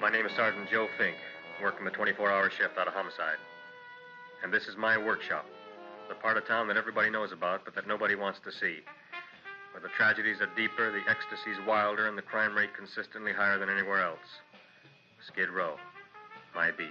My name is Sergeant Joe Fink, working the 24-hour shift out of homicide. And this is my workshop, the part of town that everybody knows about, but that nobody wants to see. Where the tragedies are deeper, the ecstasy's wilder, and the crime rate consistently higher than anywhere else. Skid Row, my beat.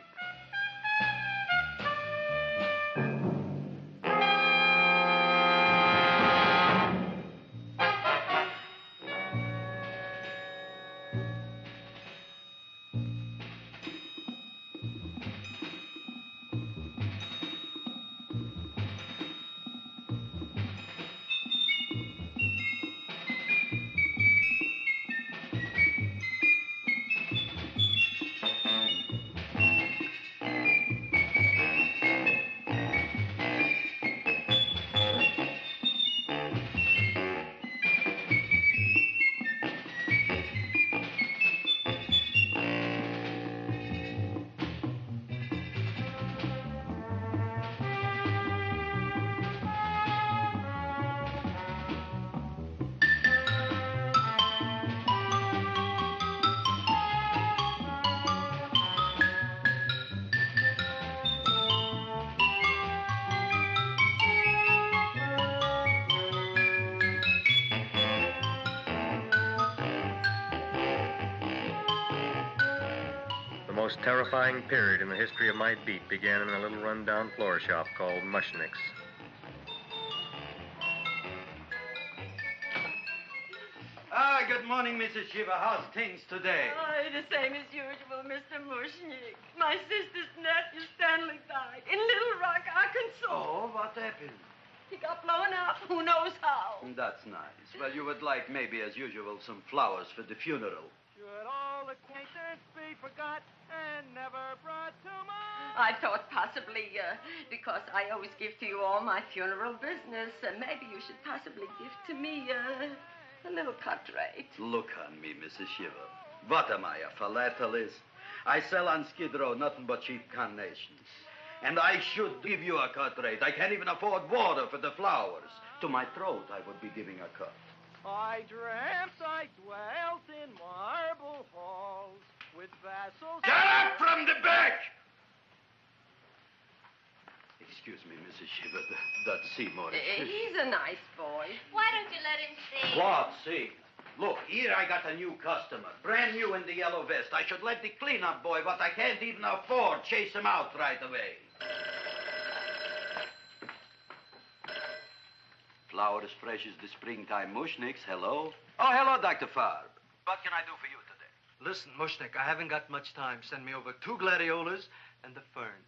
The most terrifying period in the history of my beat began in a little run-down floor shop called Mushnick's. Good morning, Mrs. Shiva. How's things today? Oh, the same as usual, Mr. Mushnick. My sister's nephew, Stanley, died in Little Rock, Arkansas. Oh, what happened? He got blown up. Who knows how? That's nice. Well, you would like, maybe as usual, some flowers for the funeral. Should all acquaintance be forgot and never brought to mind? I thought possibly, because I always give to you all my funeral business, maybe you should possibly give to me, a little cut rate. Look on me, Mrs. Shiva. What am I, a philatelist? I sell on Skid Row nothing but cheap carnations. And I should give you a cut rate. I can't even afford water for the flowers. To my throat, I would be giving a cut. I dreamt I dwelt in marble halls with vassals... Get up from the back! Excuse me, Mrs. Shiva, that's Seymour. He's a nice boy. Why don't you let him see? What, see? Look, here I got a new customer, brand new in the yellow vest. I should let the cleanup boy, but I can't even afford, chase him out right away. Flower as fresh as the springtime Mushnicks. Hello? Oh, hello, Dr. Farb. What can I do for you today? Listen, Mushnick, I haven't got much time. Send me over 2 gladiolas and the fern.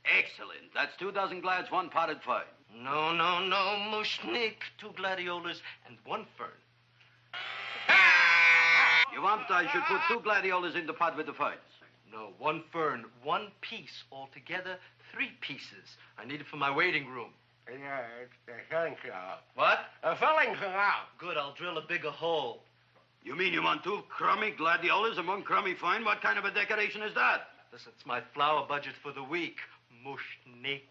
Excellent. That's 2 dozen glads, 1 potted fern. No, Mushnick. 2 gladiolas and 1 fern. You want I should put 2 gladiolas in the pot with the ferns? No, 1 fern, 1 piece. Altogether, 3 pieces. I need it for my waiting room. Yeah, it's the filling out. What? A filling out. Good, I'll drill a bigger hole. You mean you want 2 crummy gladiolas and 1 crummy fern? What kind of a decoration is that? Listen, it's my flower budget for the week. Mushnick.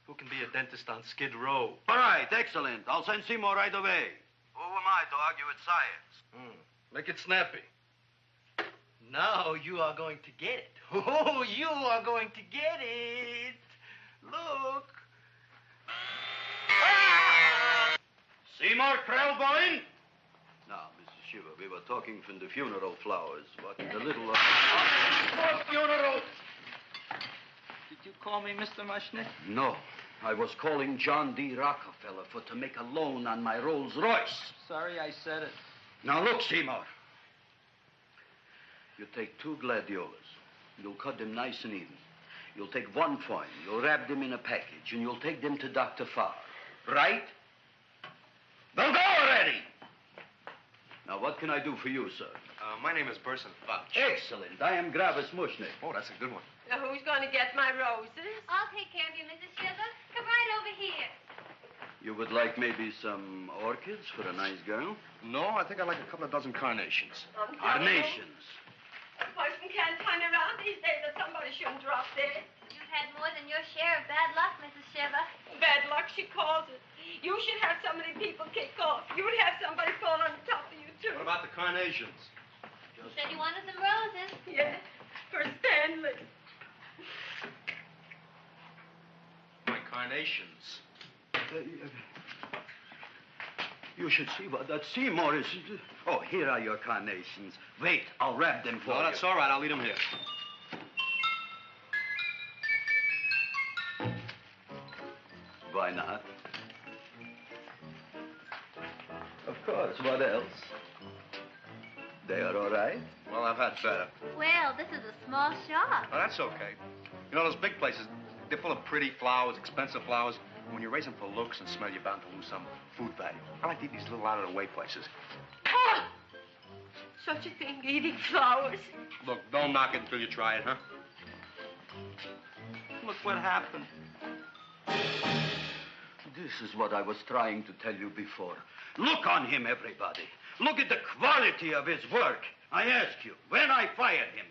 Who can be a dentist on Skid Row? All right, excellent. I'll send Seymour right away. Who am I to argue with science? Make it snappy. Now you are going to get it. Oh, you are going to get it. Look. Seymour Krellboyne? Now, Mrs. Shiva, we were talking from the funeral flowers. What the little... More funeral! Did you call me Mr. Mushnick? No. I was calling John D. Rockefeller to make a loan on my Rolls Royce. Sorry I said it. Now, look, Seymour. You take 2 gladiolas. You'll cut them nice and even. You'll take 1 fern. You'll wrap them in a package, and you'll take them to Dr. Farr. Right? Well, go already! Now, what can I do for you, sir? My name is Burson Fudge. Excellent. I am Gravis Mushnick. Oh, that's a good one. Who's going to get my roses? I'll take care of you, Mrs. Shiva. Come right over here. You would like maybe some orchids for a nice girl? No, I think I'd like a couple of dozen carnations. Carnations. A person can't turn around these days that somebody shouldn't drop dead. You've had more than your share of bad luck, Mrs. Shiva. Bad luck, she calls it. You should have so many people kick off. You would have somebody fall on top of you, too. What about the carnations? Said you wanted some roses. Yes, for Stanley. My carnations. You should see what that Seymour is. Oh, here are your carnations. Wait, I'll wrap them for No, you. that's all right. I'll leave them here. Why not? Of course, what else? They are all right? Well, I've had better. Well, this is a small shop. Oh, that's okay. You know, those big places, they're full of pretty flowers, expensive flowers. When you raise them for looks and smell, you're bound to lose some food value. I like to eat these little out-of-the-way places. Oh! Such a thing, eating flowers. Look, don't knock it until you try it, huh? Look what happened. This is what I was trying to tell you before. Look on him, everybody. Look at the quality of his work. I ask you, when I fired him,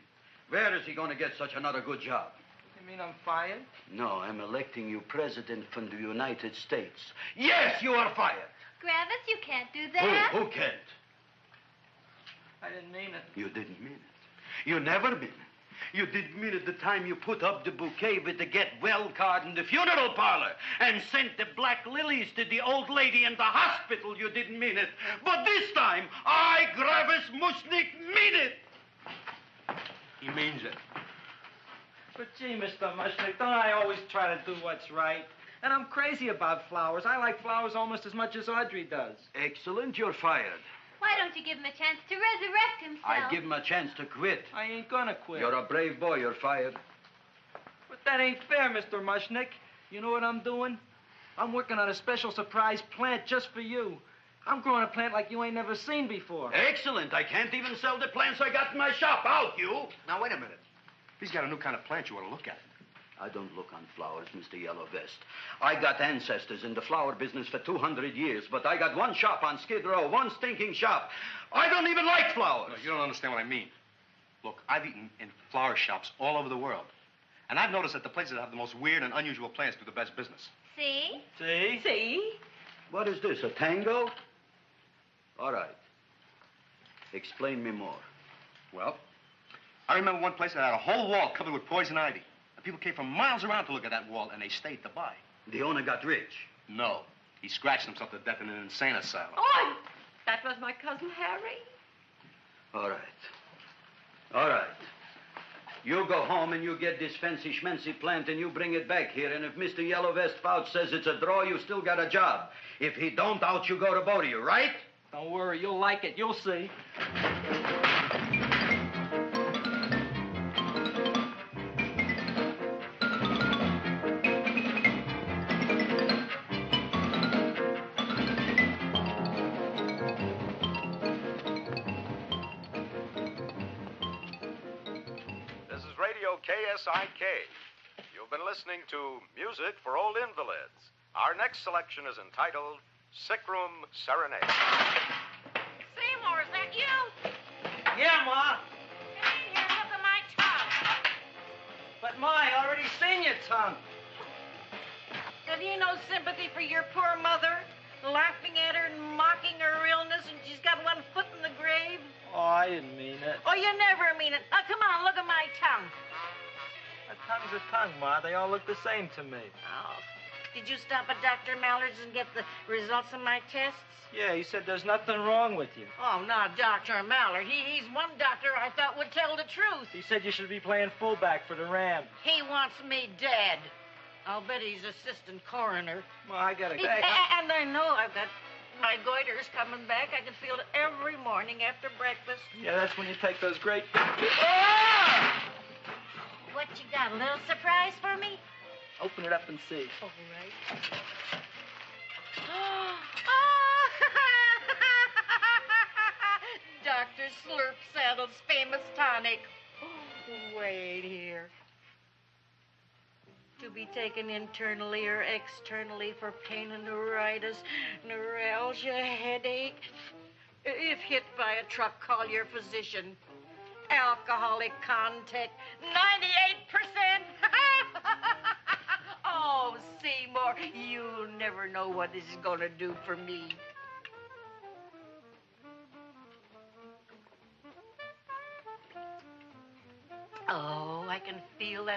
where is he going to get such another good job? You mean I'm fired? No, I'm electing you president from the United States. Yes, you are fired. Gravis, you can't do that. Who can't? I didn't mean it. You didn't mean it. You never mean it. You didn't mean it the time you put up the bouquet with the get well card in the funeral parlor and sent the black lilies to the old lady in the hospital. You didn't mean it. But this time, I, Gravis Mushnik, mean it. He means it. But gee, Mr. Mushnick, don't I always try to do what's right? And I'm crazy about flowers. I like flowers almost as much as Audrey does. Excellent, you're fired. Why don't you give him a chance to resurrect himself? I give him a chance to quit. I ain't gonna quit. You're a brave boy, you're fired. But that ain't fair, Mr. Mushnick. You know what I'm doing? I'm working on a special surprise plant just for you. I'm growing a plant like you ain't never seen before. Excellent. I can't even sell the plants I got in my shop. Out, you. Now, wait a minute. He's got a new kind of plant you want to look at. I don't look on flowers, Mr. Yellow Vest. I got ancestors in the flower business for 200 years, but I got one shop on Skid Row, one stinking shop. I don't even like flowers. No, you don't understand what I mean. Look, I've eaten in flower shops all over the world. And I've noticed that the places that have the most weird and unusual plants do the best business. See? See? See? What is this, a tango? All right. Explain me more. Well, I remember one place that had a whole wall covered with poison ivy. And people came from miles around to look at that wall, and they stayed to buy. The owner got rich. No. He scratched himself to death in an insane asylum. Oh, that was my cousin Harry. All right. All right. You go home and you get this fancy schmancy plant and you bring it back here. And if Mr. Yellow Vest Fouch says it's a draw, you still got a job. If he don't, out you go to both of you, right? Don't worry, you'll like it. You'll see. KSIK. You've been listening to Music for Old Invalids. Our next selection is entitled Sick Room Serenade. Seymour, is that you? Yeah, Ma. Hey, here, look at my tongue. But, Ma, I already seen your tongue. Have you no sympathy for your poor mother? Laughing at her and mocking her illness, and she's got one foot in the grave? Oh, I didn't mean it. Oh, you never mean it. Now, come on, look at my tongue. A tongue's a tongue, Ma. They all look the same to me. Oh. Did you stop at Dr. Mallard's and get the results of my tests? Yeah, he said there's nothing wrong with you. Oh, not Dr. Mallard. He's one doctor I thought would tell the truth. He said you should be playing fullback for the Rams. He wants me dead. I'll bet he's assistant coroner. Ma, I gotta go. And I know I've got my goiter's coming back. I can feel it every morning after breakfast. Yeah, that's when you take those great... What you got, a little surprise for me? Open it up and see. All right. Dr. Slurp Saddle's famous tonic. Wait here. To be taken internally or externally for pain and neuritis, neuralgia, headache. If hit by a truck, call your physician. Alcoholic contact, 98%. Oh, Seymour, you never know what this is going to do for me.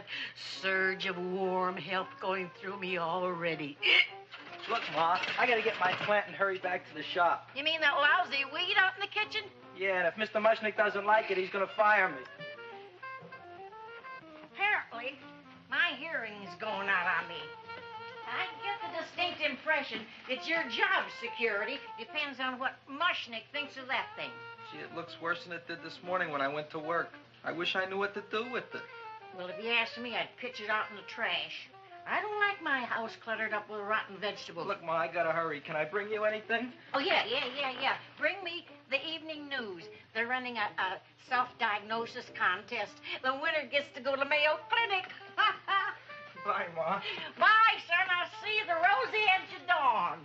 that surge of warm health going through me already. Look, Ma, I gotta get my plant and hurry back to the shop. You mean that lousy weed out in the kitchen? Yeah, and if Mr. Mushnick doesn't like it, he's gonna fire me. Apparently, my hearing's going out on me. I get the distinct impression that your job security depends on what Mushnick thinks of that thing. Gee, it looks worse than it did this morning when I went to work. I wish I knew what to do with it. Well, if you asked me, I'd pitch it out in the trash. I don't like my house cluttered up with rotten vegetables. Look, Ma, I gotta hurry. Can I bring you anything? Oh, yeah. Bring me the evening news. They're running a self-diagnosis contest. The winner gets to go to Mayo Clinic. Bye, Ma. Bye, son. I'll see you the rosy edge of dawn.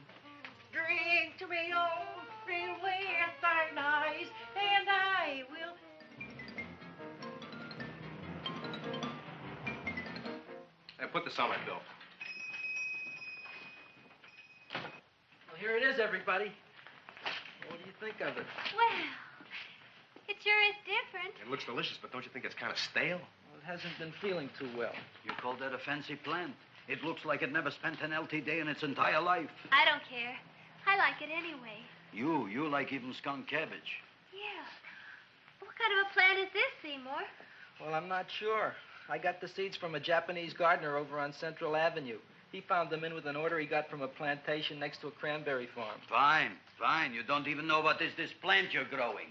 Drink to me, oh, with thine eyes, and I will... Hey, put this on my bill. Well, here it is, everybody. What do you think of it? Well, it sure is different. It looks delicious, but don't you think it's kind of stale? Well, it hasn't been feeling too well. You call that a fancy plant? It looks like it never spent an LT day in its entire life. I don't care. I like it anyway. You like even skunk cabbage. Yeah. What kind of a plant is this, Seymour? Well, I'm not sure. I got the seeds from a Japanese gardener over on Central Avenue. He found them in with an order he got from a plantation next to a cranberry farm. Fine. You don't even know what is this plant you're growing.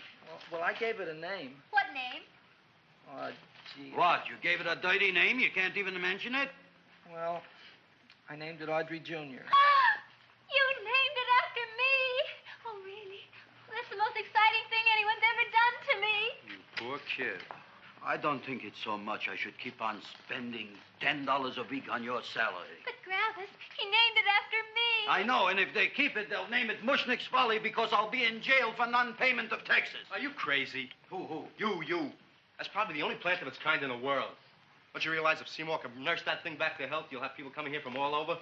Well, I gave it a name. What name? Oh, gee. What, you gave it a dirty name? You can't even mention it? Well, I named it Audrey Jr. You named it after me. Oh, really? That's the most exciting thing anyone's ever done to me. You poor kid. I don't think it's so much I should keep on spending $10 a week on your salary. But, Gravis, he named it after me. I know, and if they keep it, they'll name it Mushnick's Folly because I'll be in jail for non-payment of taxes. Are you crazy? Who? You. That's probably the only plant of its kind in the world. Don't you realize if Seymour can nurse that thing back to health, you'll have people coming here from all over?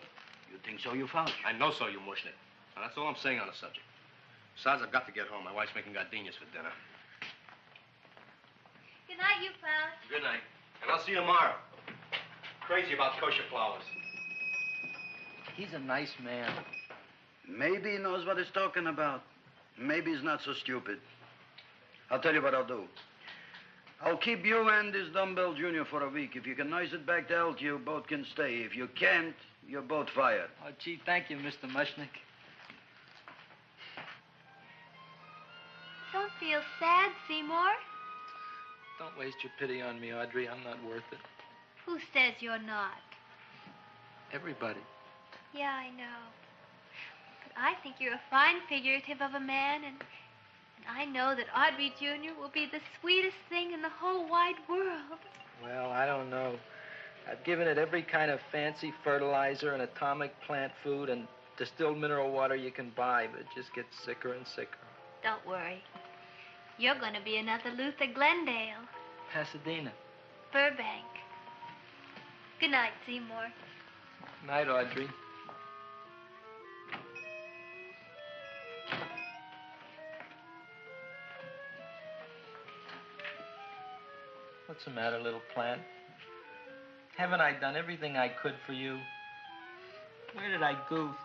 You think so, you found? I know so, you Mushnick. Now, that's all I'm saying on the subject. Besides, I've got to get home. My wife's making gardenias for dinner. Good night, you fellas. Good night. And I'll see you tomorrow. Crazy about kosher flowers. He's a nice man. Maybe he knows what he's talking about. Maybe he's not so stupid. I'll tell you what I'll do. I'll keep you and this dumbbell junior for a week. If you can nurse it back to health, you both can stay. If you can't, you're both fired. Oh, gee, thank you, Mr. Mushnick. Don't feel sad, Seymour. Don't waste your pity on me, Audrey. I'm not worth it. Who says you're not? Everybody. Yeah, I know. But I think you're a fine figurative of a man, and I know that Audrey Jr. will be the sweetest thing in the whole wide world. Well, I don't know. I've given it every kind of fancy fertilizer and atomic plant food and distilled mineral water you can buy, but it just gets sicker and sicker. Don't worry. You're going to be another Luther Glendale. Pasadena. Burbank. Good night, Seymour. Night, Audrey. What's the matter, little plant? Haven't I done everything I could for you? Where did I goof?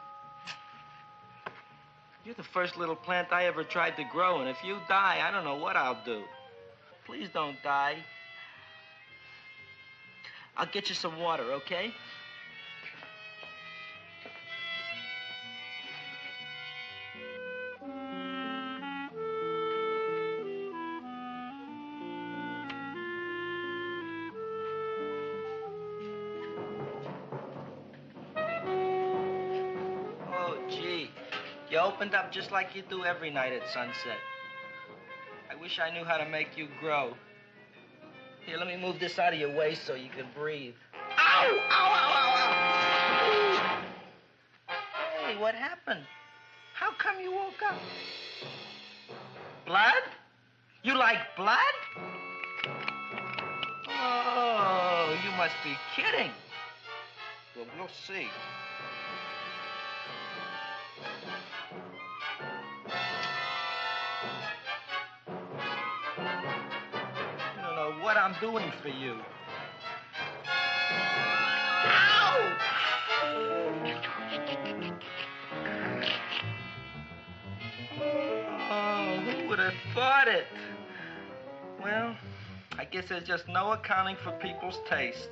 You're the first little plant I ever tried to grow, and if you die, I don't know what I'll do. Please don't die. I'll get you some water, okay? You opened up just like you do every night at sunset. I wish I knew how to make you grow. Here, let me move this out of your way so you can breathe. Ow! Ow, ow, ow, ow! Hey, what happened? How come you woke up? Blood? You like blood? Oh, you must be kidding. Well, we'll see. You don't know what I'm doing for you. Who would have thought it? Well, I guess there's just no accounting for people's tastes.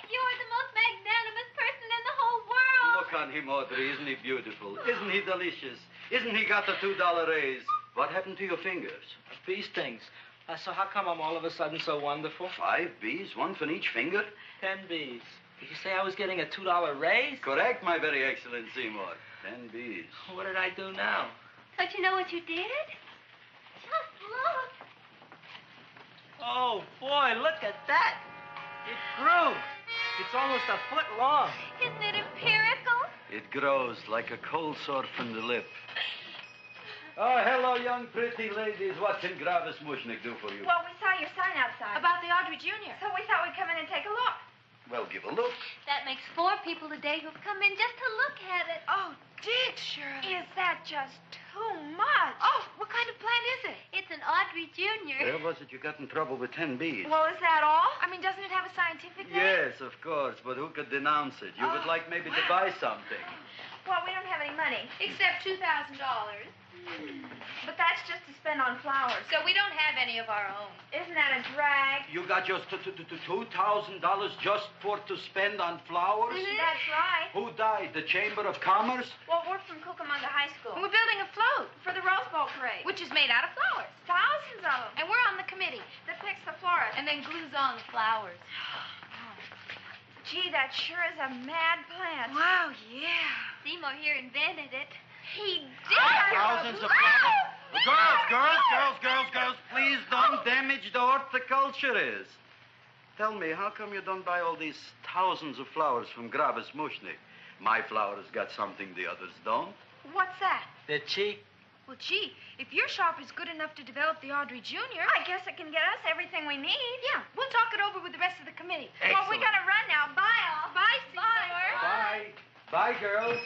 You're the most magnanimous person in the whole world. Look on him, Audrey. Isn't he beautiful? Isn't he delicious? Isn't he got the $2 raise? What happened to your fingers? Bee stings. So how come I'm all of a sudden so wonderful? 5 bees, one for each finger? 10 bees. Did you say I was getting a $2 raise? Correct, my very excellent Seymour. 10 bees. What did I do now? Don't you know what you did? Just look. Oh, boy, look at that. It grew. It's almost a foot long. Isn't it empirical? It grows like a cold sore from the lip. Oh, hello, young pretty ladies. What can Gravis Mushnick do for you? Well, we saw your sign outside. About the Audrey Jr. So we thought we'd come in and take a look. Well, give a look. That makes 4 people today who've come in just to look at it. Oh, Dick, Shirley. Is that just too much? Oh, what kind of plant is it? It's an Audrey Jr. Where was it you got in trouble with 10 bees? Well, is that all? I mean, doesn't it have a scientific name? Yes, of course, but who could denounce it? You would like maybe to buy something. Well, we don't have any money. Except $2,000. But that's just to spend on flowers. So we don't have any of our own. Isn't that a drag? You got just $2,000 just to spend on flowers? That's right. Who died? The Chamber of Commerce? Well, we're from Cucamonga High School. We're building a float for the Rose Bowl parade. Which is made out of flowers. Thousands of them. And we're on the committee that picks the florists. And then glues on the flowers. Gee, that sure is a mad plant. Wow, yeah. Seymour here invented it. He did. Thousands of flowers. Girls, please don't damage the horticulturist. Tell me, how come you don't buy all these thousands of flowers from Gravis Mushnick? My flowers got something the others don't. What's that? They're cheap. Well, gee, if your shop is good enough to develop the Audrey Jr., I guess it can get us everything we need. Yeah, we'll talk it over with the rest of the committee. Excellent. Well, we gotta run now. Bye, all. Bye, Seymour. Bye. Bye, girls.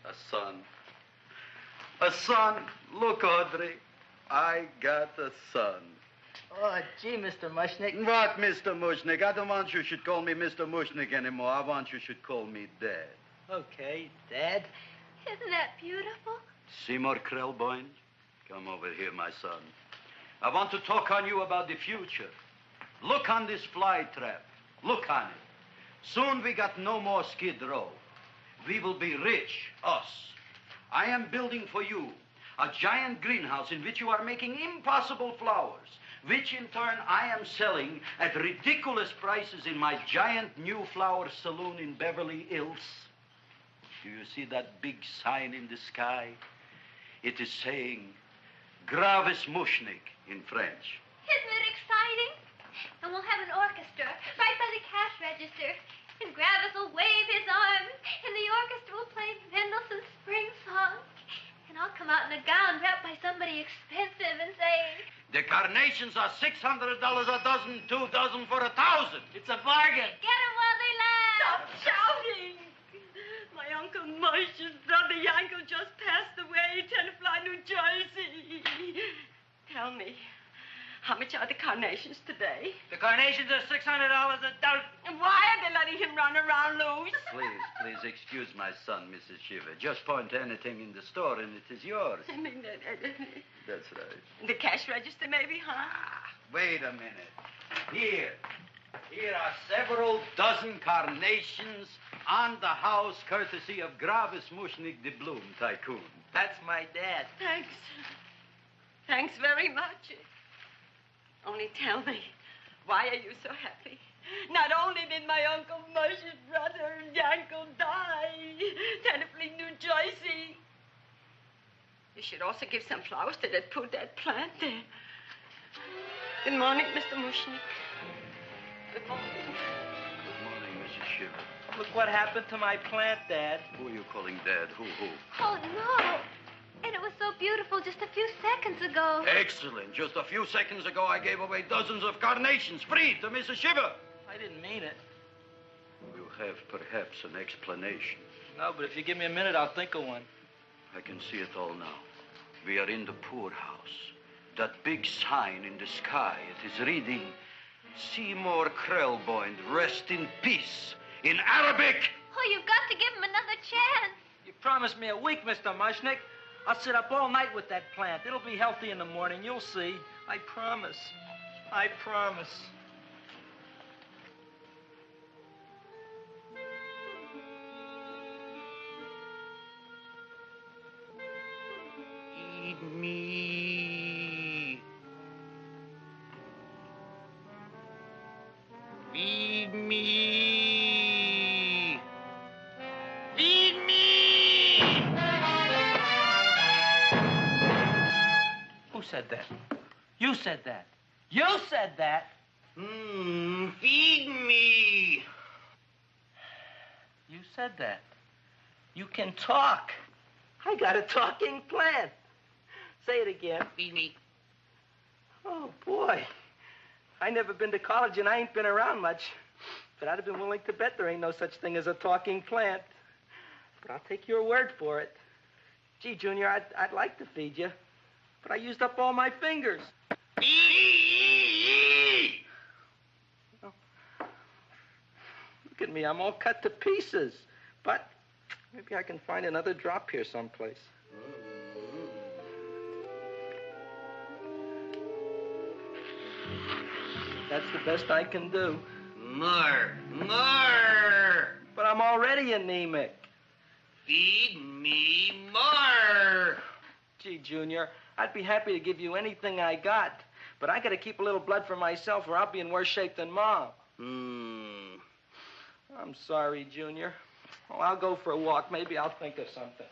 A son. A son. Look, Audrey. I got a son. Oh, gee, Mr. Mushnick. What, Mr. Mushnick? I don't want you should call me Mr. Mushnick anymore. I want you should call me Dad. Okay, Dad. Isn't that beautiful? Seymour Krelboyne, come over here, my son. I want to talk on you about the future. Look on this fly trap. Look on it. Soon we got no more Skid Row. We will be rich, us. I am building for you a giant greenhouse in which you are making impossible flowers, which in turn I am selling at ridiculous prices in my giant new flower saloon in Beverly Hills. Do you see that big sign in the sky? It is saying Gravis Mushnick in French. Isn't it exciting? And we'll have an orchestra right by the cash register. And Gravis will wave his arms, and the orchestra will play Mendelssohn's Spring Song. And I'll come out in a gown wrapped by somebody expensive and say, The carnations are $600 a dozen, 2 dozen for 1,000. It's a bargain. get 'em while they last. Stop shouting! My Uncle Moshe's brother Yankel just passed away, Tenafly, New Jersey. Tell me, how much are the carnations today? The carnations are $600 a dozen. And why are they letting him run around loose? Please excuse my son, Mrs. Shiver. Just point to anything in the store and it is yours. I mean, That's right. the cash register maybe, huh? Wait a minute. Here are several dozen carnations on the house courtesy of Gravis Mushnick, the Bloom Tycoon. That's my dad. Thanks. Thanks very much. Only tell me, why are you so happy? Not only did my Uncle Moshe's brother Yankel die, Tenafly, New Jersey, you should also give some flowers to that poor dead plant there. Good morning, Mr. Mushnick. Good morning. Good morning, Mrs. Shiver. Look what happened to my plant, Dad. Who are you calling Dad? Who? Oh, no. And it was so beautiful just a few seconds ago. Excellent. Just a few seconds ago, I gave away dozens of carnations free to Mrs. Shiver. I didn't mean it. You have perhaps an explanation. No, but if you give me a minute, I'll think of one. I can see it all now. We are in the poorhouse. That big sign in the sky, it is reading, Seymour Krelboyne, rest in peace, in Arabic. Oh, you've got to give him another chance. You promised me a week, Mr. Mushnick. I'll sit up all night with that plant. It'll be healthy in the morning. You'll see. I promise. I promise. Feed me. Feed me. Feed me. Who said that? You said that. You said that. Feed me. You said that. You can talk. I got a talking plant. Say it again. Feed me. Oh, boy. I never been to college and I ain't been around much. But I'd have been willing to bet there ain't no such thing as a talking plant. But I'll take your word for it. Gee, Junior, I'd like to feed you. But I used up all my fingers. Oh. Look at me. I'm all cut to pieces. But maybe I can find another drop here someplace. That's the best I can do. More. But I'm already anemic. Feed me more. Gee, Junior, I'd be happy to give you anything I got. But I gotta keep a little blood for myself or I'll be in worse shape than Mom. I'm sorry, Junior. Oh, I'll go for a walk. Maybe I'll think of something.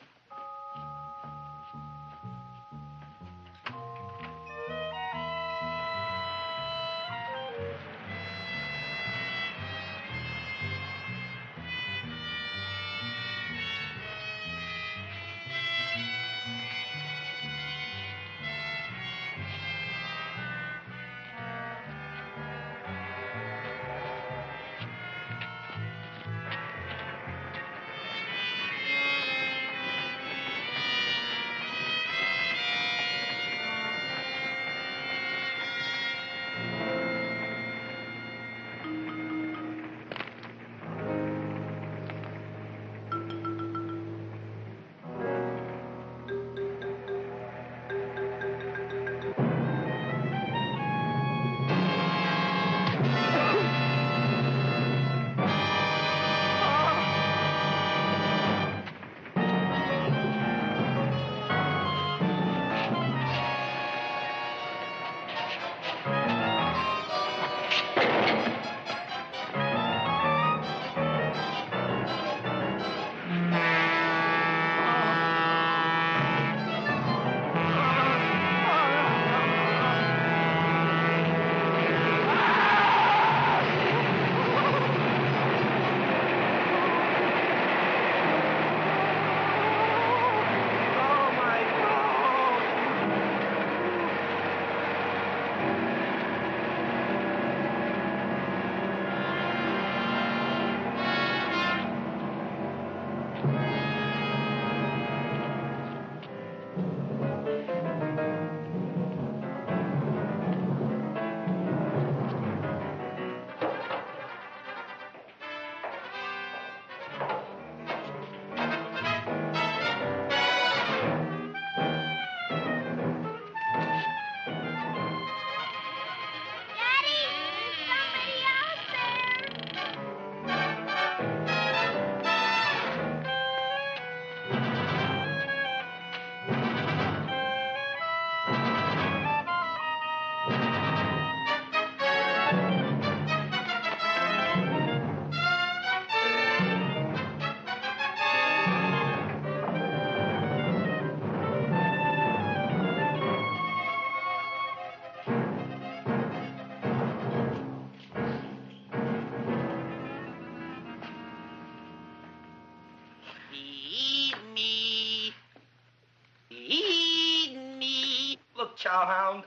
Chowhound.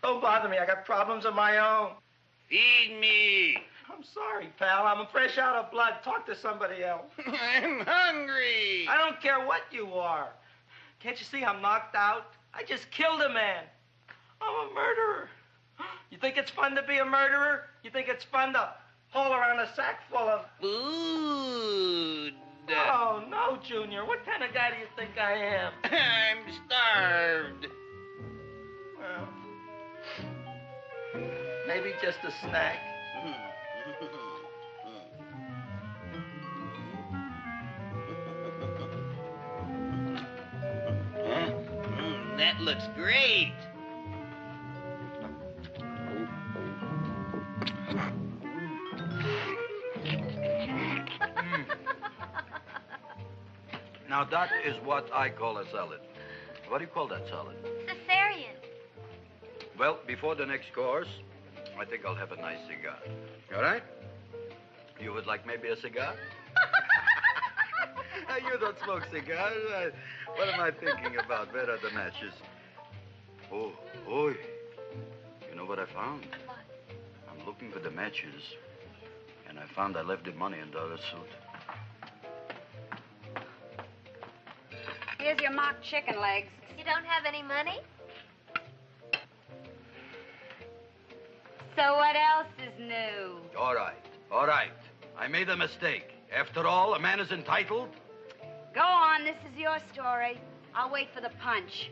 Don't bother me. I got problems of my own. Feed me. I'm sorry, pal. I'm fresh out of blood. Talk to somebody else. I'm hungry. I don't care what you are. Can't you see I'm knocked out? I just killed a man. I'm a murderer. You think it's fun to be a murderer? You think it's fun to haul around a sack full of... Food. Oh, no, Junior. What kind of guy do you think I am? I'm starved. Well, maybe just a snack. That looks great. Now, that is what I call a salad. What do you call that salad? Caesarean. Well, before the next course, I think I'll have a nice cigar. All right? You would like maybe a cigar? You don't smoke cigars. What am I thinking about? Where are the matches? Oh, oi. You know what I found? What? I'm looking for the matches, and I found I left the money in the other suit. Here's your mock chicken legs. You don't have any money? So what else is new? All right. I made a mistake. After all, a man is entitled. Go on, this is your story. I'll wait for the punch.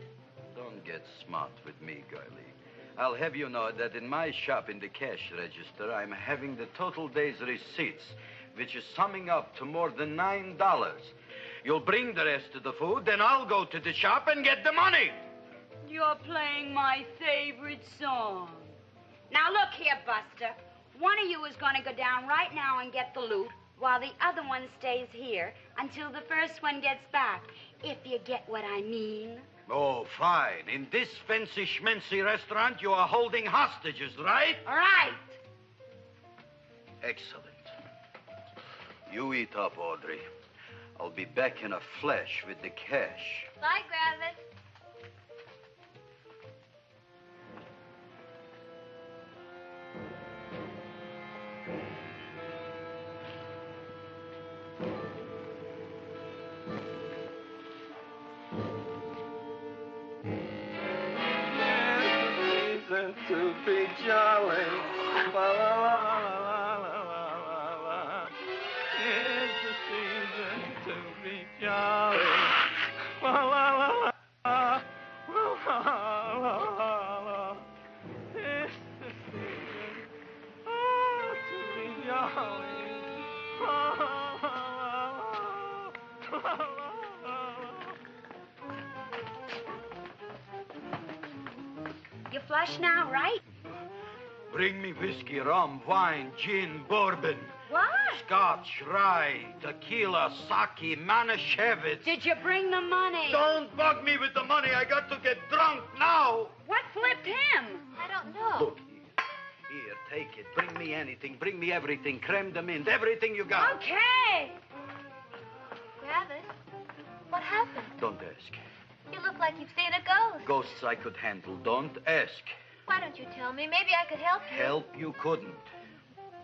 Don't get smart with me, girlie. I'll have you know that in my shop in the cash register, I'm having the total day's receipts, which is summing up to more than $9. You'll bring the rest of the food, then I'll go to the shop and get the money. You're playing my favorite song. Now, look here, Buster. One of you is going to go down right now and get the loot, while the other one stays here until the first one gets back, if you get what I mean. Oh, fine. In this fancy schmancy restaurant, you are holding hostages, right? All right. Excellent. You eat up, Audrey. I'll be back in a flash with the cash. Bye, Gravis. To be jolly. La, la, la, la, la, la, la. It's the season to be jolly. La, la, la, la, la, la, la, la. It's the season to be jolly. La, la, la, la, la, la. You flush now, right? Bring me whiskey, rum, wine, gin, bourbon. What? Scotch, rye, tequila, sake, Manischewitz. Did you bring the money? Don't bug me with the money. I got to get drunk now. What flipped him? I don't know. Look, here, take it. Bring me anything. Bring me everything. Creme de menthe, everything you got. Okay. Gravis, what happened? Don't ask. You look like you've seen a ghost. Ghosts I could handle. Don't ask. Why don't you tell me? Maybe I could help you. Help you couldn't.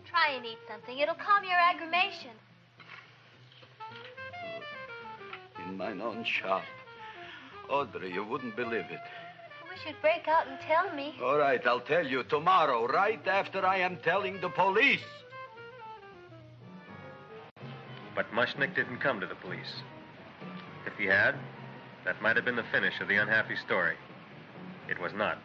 Try and eat something. It'll calm your aggravation. In mine own shop. Audrey, you wouldn't believe it. I wish you'd break out and tell me. All right, I'll tell you tomorrow, right after I am telling the police. But Mushnick didn't come to the police. If he had, that might have been the finish of the unhappy story. It was not.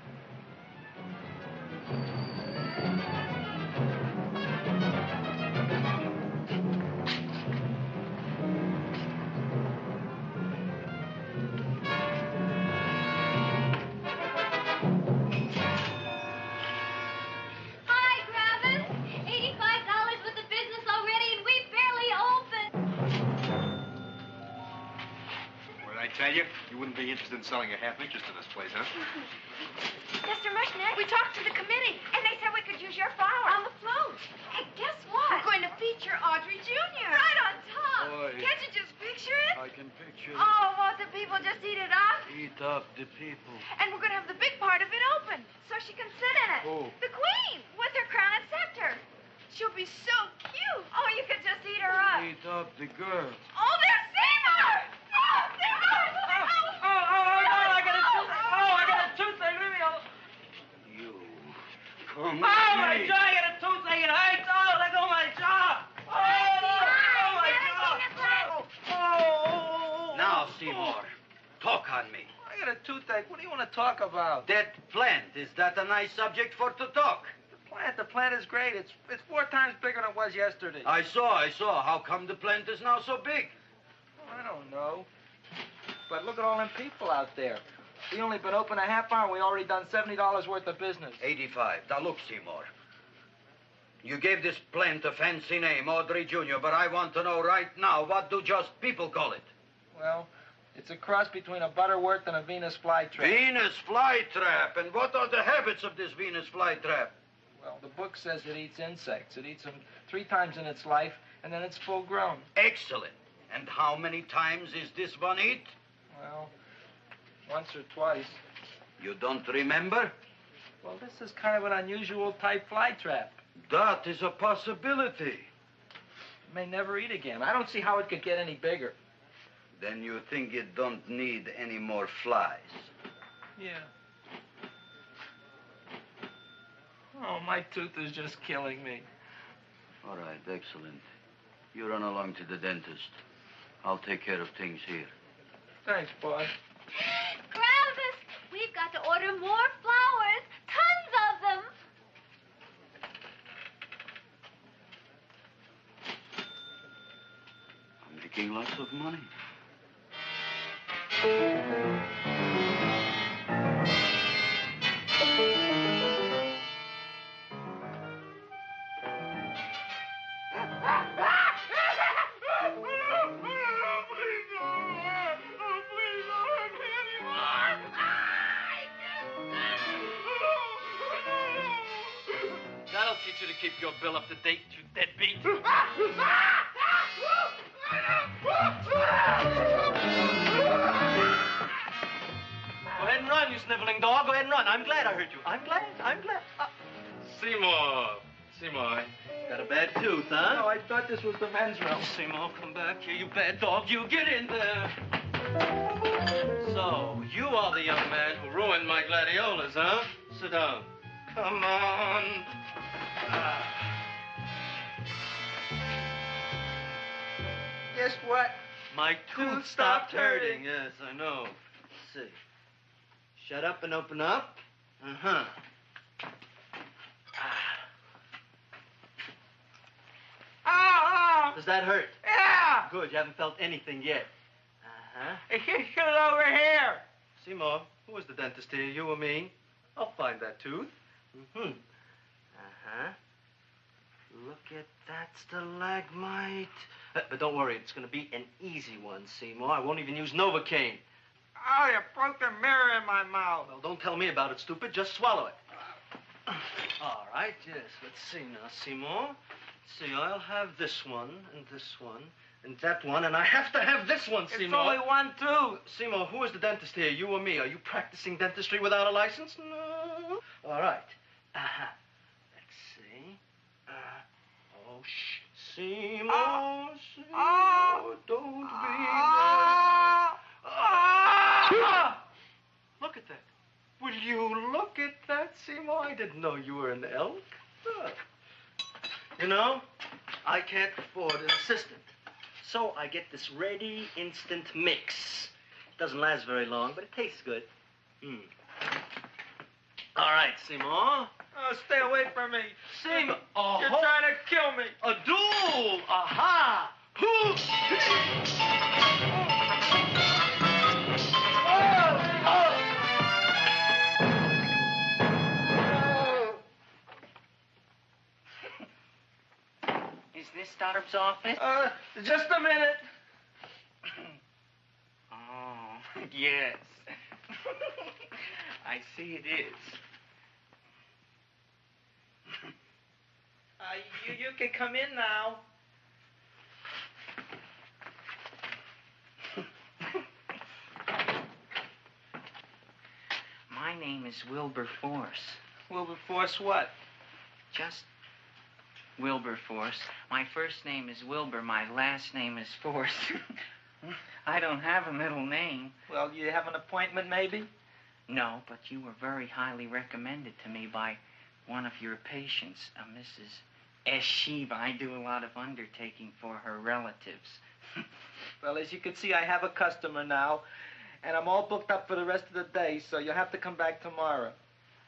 Hi, Gravis. $85 with the business already, and we barely opened. What did I tell you? You wouldn't be interested in selling your half interest in this place, huh? Mr. Mushnick, we talked to the committee, and they said we could use your flour on the float. Hey, guess what? We're going to feature Audrey Jr. Right on top. Boy. Can't you just picture it? I can picture it. Oh, won't the people just eat it up? Eat up the people. And we're going to have the big part of it open, so she can sit in it. Who? The Queen, with her crown and scepter. She'll be so cute. Oh, you could just eat her up. Eat up the girl. Oh, there's Seymour! Oh, Seymour! I got a toothache. Leave me alone. You come Oh, my jaw, I got a toothache. It hurts. Oh, let go of my jaw. Now, Seymour, talk on me. I got a toothache. What do you want to talk about? That plant, is that a nice subject for to talk? The plant is great. It's 4 times bigger than it was yesterday. I saw. How come the plant is now so big? I don't know. But look at all them people out there. We only been open a half hour. We already done $70 worth of business. 85. Now, look, Seymour. You gave this plant a fancy name, Audrey Jr., but I want to know right now, what do just people call it? Well, it's a cross between a Butterworth and a Venus flytrap. Venus flytrap. And what are the habits of this Venus flytrap? Well, the book says it eats insects. It eats them 3 times in its life, and then it's full grown. Excellent. And how many times is this one eat? Well, once or twice. You don't remember? Well, this is kind of an unusual type flytrap. That is a possibility. It may never eat again. I don't see how it could get any bigger. Then you think it don't need any more flies? Yeah. Oh, my tooth is just killing me. All right, excellent. You run along to the dentist. I'll take care of things here. Thanks, boy. Gravis, we've got to order more flowers. Tons of them. I'm making lots of money. That'll teach you to keep your bill up to date, you deadbeat. Go ahead and run, you sniveling dog. Go ahead and run. I'm glad I hurt you. I'm glad. Seymour, got a bad tooth, huh? No, I thought this was the men's room. Seymour, come back here, you bad dog. You get in there. So, you are the young man who ruined my gladiolas, huh? Sit down. Come on. Guess what? My tooth stopped hurting. Yes, I know. Let's see. Shut up and open up. Uh-huh. Oh! Does that hurt? Yeah! Good, you haven't felt anything yet. Uh-huh. Get it over here. Seymour, who was the dentist here, you or me? I'll find that tooth. Mm-hmm. Uh-huh. Look at that stalagmite. But don't worry, it's going to be an easy one, Seymour. I won't even use Novocaine. Oh, you broke the mirror in my mouth. Well, don't tell me about it, stupid. Just swallow it. All right, yes. Let's see now, Seymour. Let's see, I'll have this one, and this one, and that one, and I have to have this one, Seymour. It's only one tooth. Seymour, who is the dentist here, you or me? Are you practicing dentistry without a license? No. All right. Uh-huh. Let's see. Oh, shh. Seymour, Seymour, don't be Look at that. Will you look at that, Seymour? I didn't know you were an elk. You know, I can't afford an assistant. So I get this ready instant mix. Doesn't last very long, but it tastes good. All right, Seymour. Oh, stay away from me. Seymour. You're trying to kill me. A duel. Aha. Is this Stoddard's office? Just a minute. Oh, yes. I see it is. You can come in now. My name is Wilbur Force. Wilberforce what? Just Wilberforce. My first name is Wilbur. My last name is Force. I don't have a middle name. Well, you have an appointment, maybe? No, but you were very highly recommended to me by one of your patients, Mrs. S. Sheba. I do a lot of undertaking for her relatives. Well, as you can see, I have a customer now, and I'm all booked up for the rest of the day, so you'll have to come back tomorrow.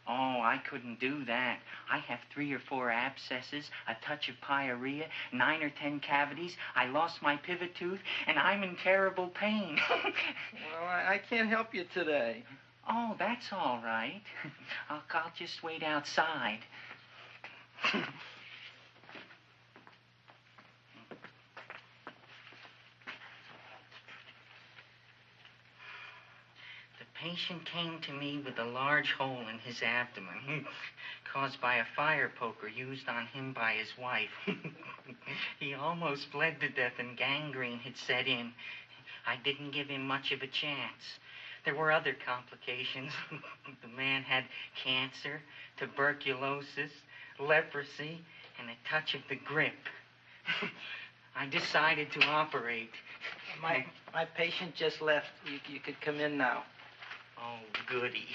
Oh, I couldn't do that. I have 3 or 4 abscesses, a touch of pyorrhea, 9 or 10 cavities. I lost my pivot tooth, and I'm in terrible pain. Well, I can't help you today. Oh, that's all right. I'll just wait outside. The patient came to me with a large hole in his abdomen caused by a fire poker used on him by his wife. He almost bled to death and gangrene had set in. I didn't give him much of a chance. There were other complications. The man had cancer, tuberculosis, leprosy, and a touch of the grip. I decided to operate. My patient just left. You could come in now. Oh, goody.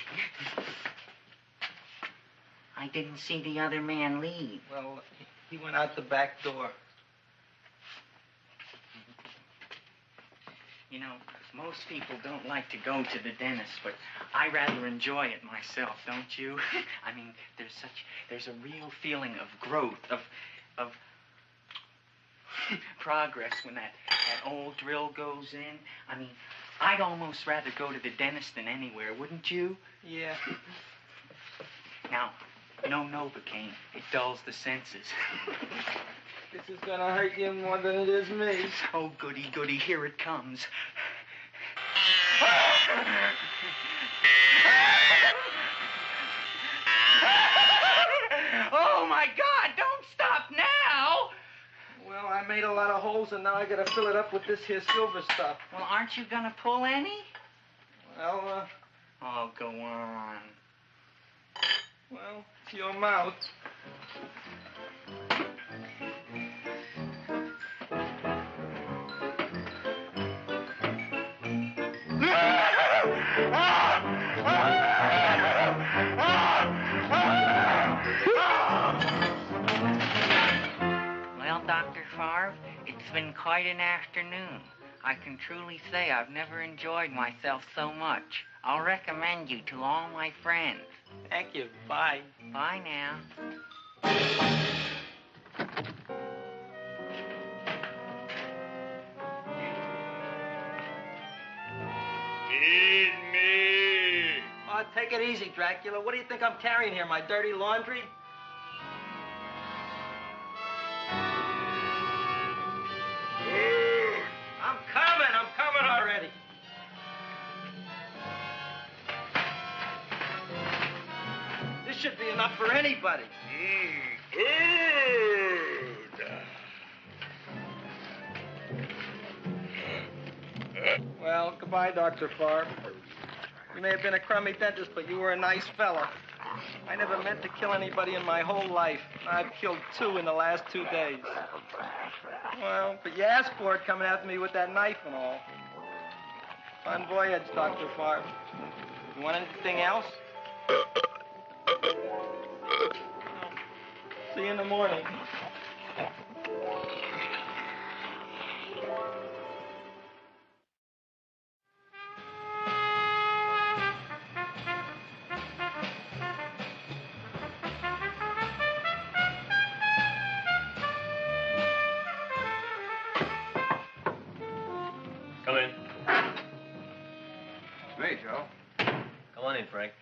I didn't see the other man leave. Well, he went out the back door. You know, most people don't like to go to the dentist, but I rather enjoy it myself, don't you? I mean, there's a real feeling of growth, of progress when that old drill goes in. I mean, I'd almost rather go to the dentist than anywhere, wouldn't you? Yeah. Now, no Novocaine. It dulls the senses. This is gonna hurt you more than it is me. Oh, goody, goody, here it comes. Oh, my God, don't stop now! Well, I made a lot of holes, and now I gotta fill it up with this here silver stuff. Well, aren't you gonna pull any? Well, Oh, go on. Well, it's your mouth. Well, Dr. Favre, it's been quite an afternoon. I can truly say I've never enjoyed myself so much. I'll recommend you to all my friends. Thank you. Bye. Bye now. Feed me. Oh, take it easy, Dracula. What do you think I'm carrying here, my dirty laundry? I'm coming already. This should be enough for anybody. Well, goodbye, Dr. Favre. You may have been a crummy dentist, but you were a nice fella. I never meant to kill anybody in my whole life. I've killed 2 in the last 2 days. Well, but you asked for it coming after me with that knife and all. Fun voyage, Dr. Favre. You want anything else? See you in the morning. Come in. Hey, Joe. Come on in, Frank.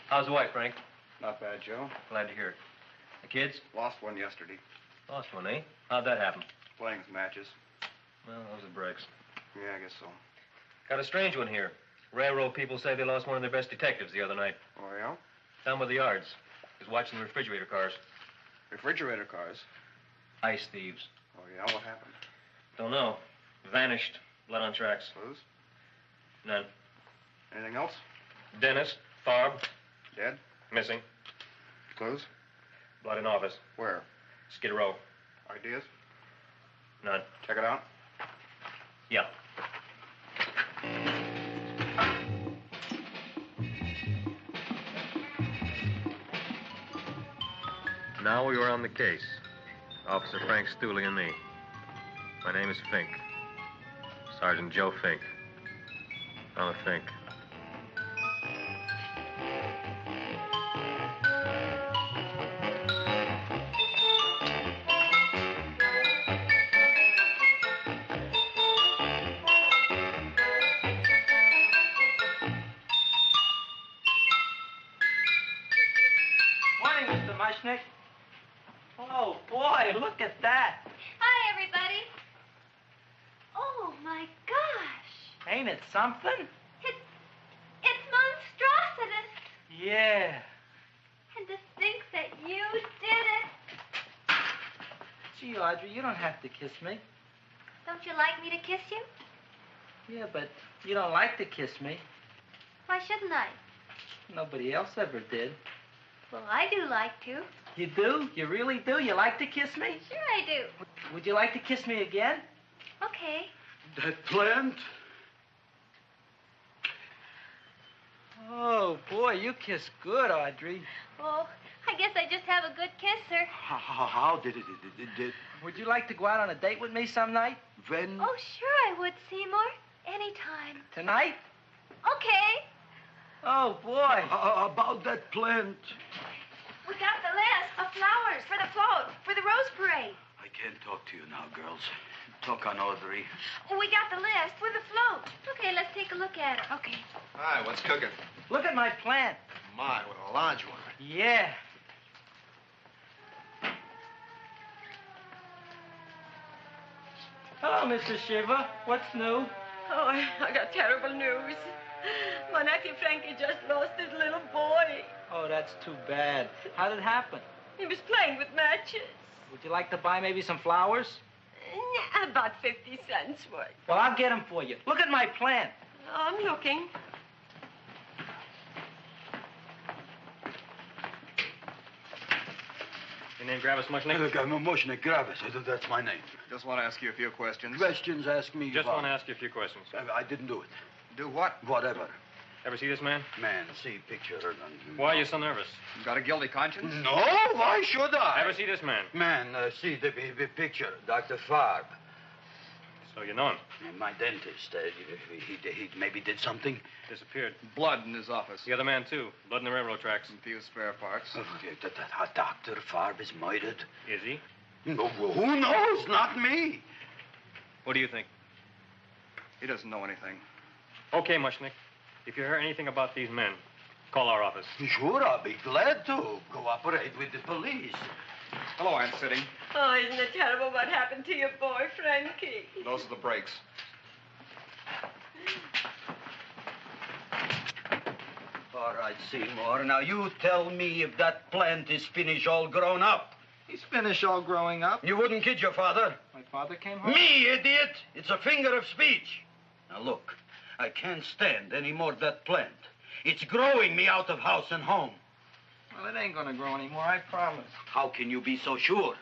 How's the wife, Frank? Not bad, Joe. Glad to hear it. The kids? Lost one yesterday. Lost one, eh? How'd that happen? Playing some matches. Well, those are breaks. Yeah, I guess so. Got a strange one here. Railroad people say they lost one of their best detectives the other night. Oh, yeah? Down by the yards. He was watching the refrigerator cars. Refrigerator cars? Ice thieves. Oh, yeah? What happened? Don't know. Vanished. Blood on tracks. Clues? None. Anything else? Dennis. Farb. Dead? Missing. Clues? Blood in office. Where? Skid Row. Ideas? None. Check it out. Yeah. Now we were on the case. Officer Frank Stooley and me. My name is Fink. Sergeant Joe Fink. I'm a Fink. Morning, Mr. Mushnick. Oh, boy, look at that. Hi, everybody. Oh, my gosh. Ain't it something? It's monstrosity. Yeah. And to think that you did it. Gee, Audrey, you don't have to kiss me. Don't you like me to kiss you? Yeah, but you don't like to kiss me. Why shouldn't I? Nobody else ever did. Well, I do like to. You do? You really do? You like to kiss me? Sure I do. Would you like to kiss me again? Okay. That plant? Oh, boy, you kiss good, Audrey. Oh, I guess I just have a good kisser. How did it? Would you like to go out on a date with me some night? When? Oh, sure I would, Seymour. Anytime. Tonight? Okay. Oh, boy. About that plant. We got the list of flowers for the float, for the Rose Parade. I can't talk to you now, girls. Talk on Audrey. We got the list for the float. Okay, let's take a look at it. Okay. Hi, what's cooking? Look at my plant. My, what a large one. Yeah. Hello, Mrs. Shiva. What's new? Oh, I got terrible news. My nephew Frankie just lost his little boy. Oh, that's too bad. How did it happen? He was playing with matches. Would you like to buy maybe some flowers? About 50 cents worth. Well, I'll get them for you. Look at my plant. I'm looking. Your name Gravis Mushnick? Mushnick Gravis. That's my name. Just want to ask you a few questions. Questions, ask me. Just want to ask you a few questions. I didn't do it. Do what? Whatever. Ever see this man? Man, see picture. Why are you so nervous? You got a guilty conscience? No, why should I? Ever see this man? Man, see the picture. Dr. Farb. So you know him? My dentist. He maybe did something. Disappeared. Blood in his office. The other man, too. Blood in the railroad tracks. Some few spare parts. Dr. Farb is murdered. Is he? No, who knows? Not me. What do you think? He doesn't know anything. Okay, Mushnick. If you hear anything about these men, call our office. Sure, I'll be glad to cooperate with the police. Hello, Aunt Sitting. Oh, isn't it terrible what happened to your boy, Frankie? Those are the brakes. All right, Seymour. Now, you tell me if that plant is finished all grown up. He's finished all growing up. You wouldn't kid your father? My father came home? Me, idiot! It's a figure of speech. Now, look, I can't stand any more of that plant. It's growing me out of house and home. Well, it ain't gonna grow anymore, I promise. How can you be so sure?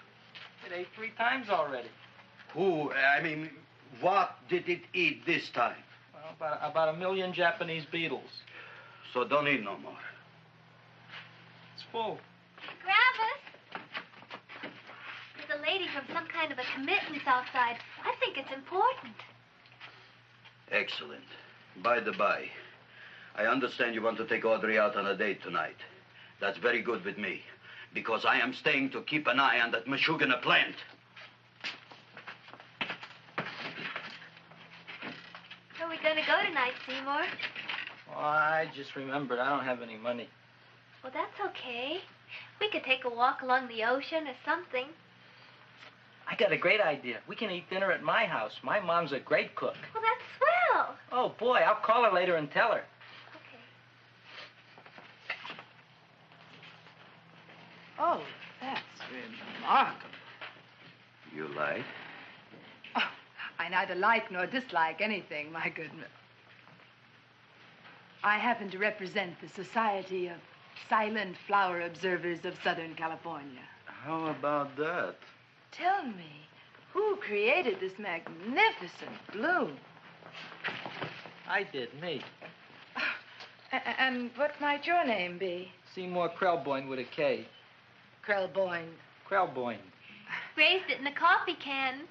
It ate 3 times already. What did it eat this time? Well, about 1 million Japanese beetles. So don't eat no more. It's full. Gravis! There's a lady from some kind of a committance outside. I think it's important. Excellent. By the by, I understand you want to take Audrey out on a date tonight. That's very good with me, because I am staying to keep an eye on that Meshuggah plant. Where are we going to go tonight, Seymour? Well, I just remembered I don't have any money. Well, that's okay. We could take a walk along the ocean or something. I got a great idea. We can eat dinner at my house. My mom's a great cook. Well, that's swell. Oh, boy, I'll call her later and tell her. Oh, that's remarkable. You like? Oh, I neither like nor dislike anything, my goodness. I happen to represent the Society of Silent Flower Observers of Southern California. How about that? Tell me, who created this magnificent bloom? I did, me. And what might your name be? Seymour Krelboyne with a K. Krelboyne. Krelboyne. Raised it in a coffee can.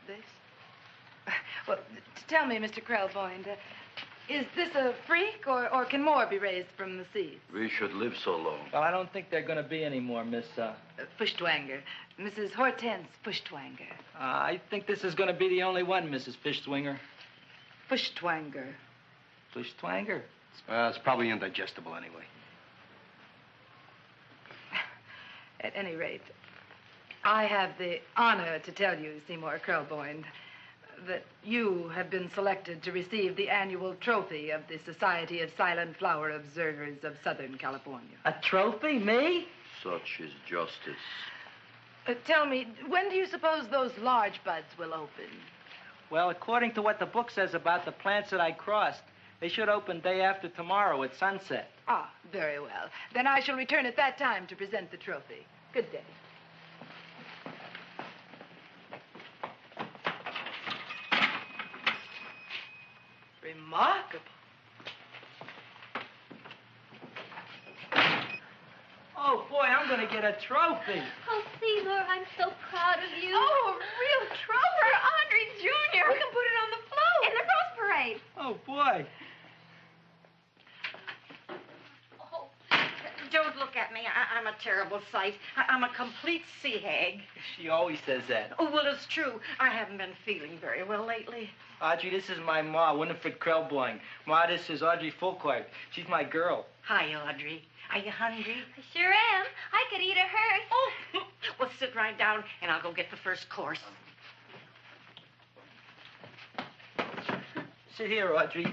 This? Well, tell me, Mr. Krelboyne, is this a freak, or can more be raised from the seas? We should live so long. Well, I don't think there are going to be any more, Miss, Fuschtwanger. Mrs. Hortense Fuschtwanger. I think this is going to be the only one, Mrs. Fishswinger. Fuschtwanger. Fuschtwanger? It's probably indigestible anyway. At any rate, I have the honor to tell you, Seymour Krelboyne, that you have been selected to receive the annual trophy of the Society of Silent Flower Observers of Southern California. A trophy? Me? Such is justice. Tell me, when do you suppose those large buds will open? Well, according to what the book says about the plants that I crossed, they should open day after tomorrow at sunset. Ah, very well. Then I shall return at that time to present the trophy. Good day. Remarkable. Oh, boy, I'm going to get a trophy. Oh, Seymour, I'm so proud of you. Oh, a real trophy for Audrey Jr. We can put it on the float. In the Rose Parade. Oh, boy. Don't look at me. I'm a terrible sight. I'm a complete sea hag. She always says that. Oh, well, it's true. I haven't been feeling very well lately. Audrey, this is my ma, Winifred Krelboyne. Ma, this is Audrey Fulcourt. She's my girl. Hi, Audrey. Are you hungry? I sure am. I could eat a hearse. Oh, well, sit right down, and I'll go get the first course. Sit here, Audrey.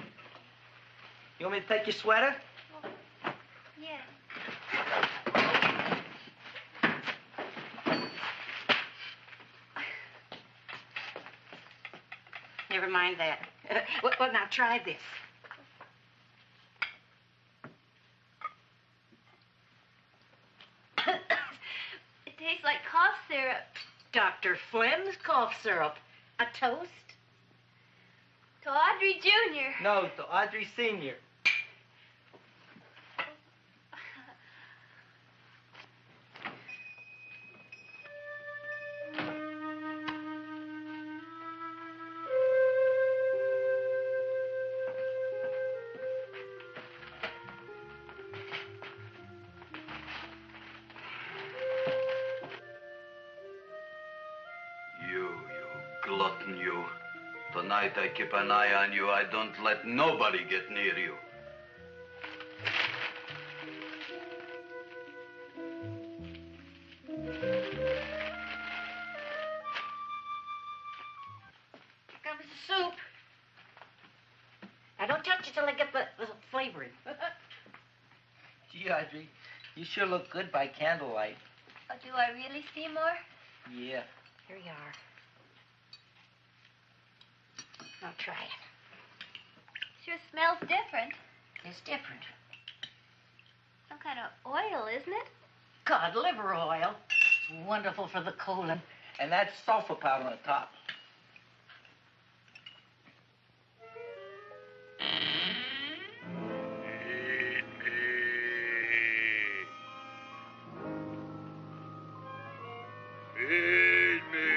You want me to take your sweater? Yeah. Never mind that. Well, now try this. It tastes like cough syrup. Dr. Flynn's cough syrup. A toast? To Audrey Jr. No, to Audrey Sr. You glutton, you. Tonight I keep an eye on you. I don't let nobody get near you. Here comes the soup. Now, don't touch it till I get the flavoring. Gee, Audrey, you sure look good by candlelight. Oh, do I really, Seymour? Yeah. Here you are. Now try it. Sure smells different. It's different. Some kind of oil, isn't it? Cod liver oil. It's wonderful for the colon. And that's sulfur powder on the top. Feed me.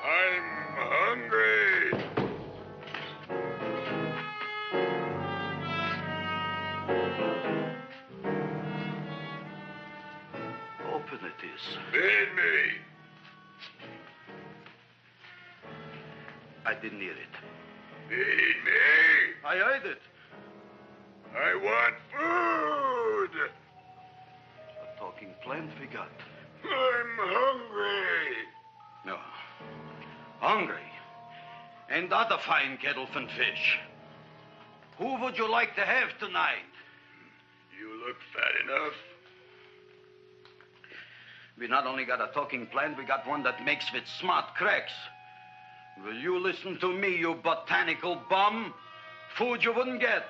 I'm hungry. Open it is. Feed me. I didn't hear it. Feed me. I heard it. I want food. A talking plant we got. I'm hungry. No. Hungry. And other fine kettlefen fish. Who would you like to have tonight? You look fat enough. We not only got a talking plant, we got one that makes with smart cracks. Will you listen to me, you botanical bum? Food you wouldn't get.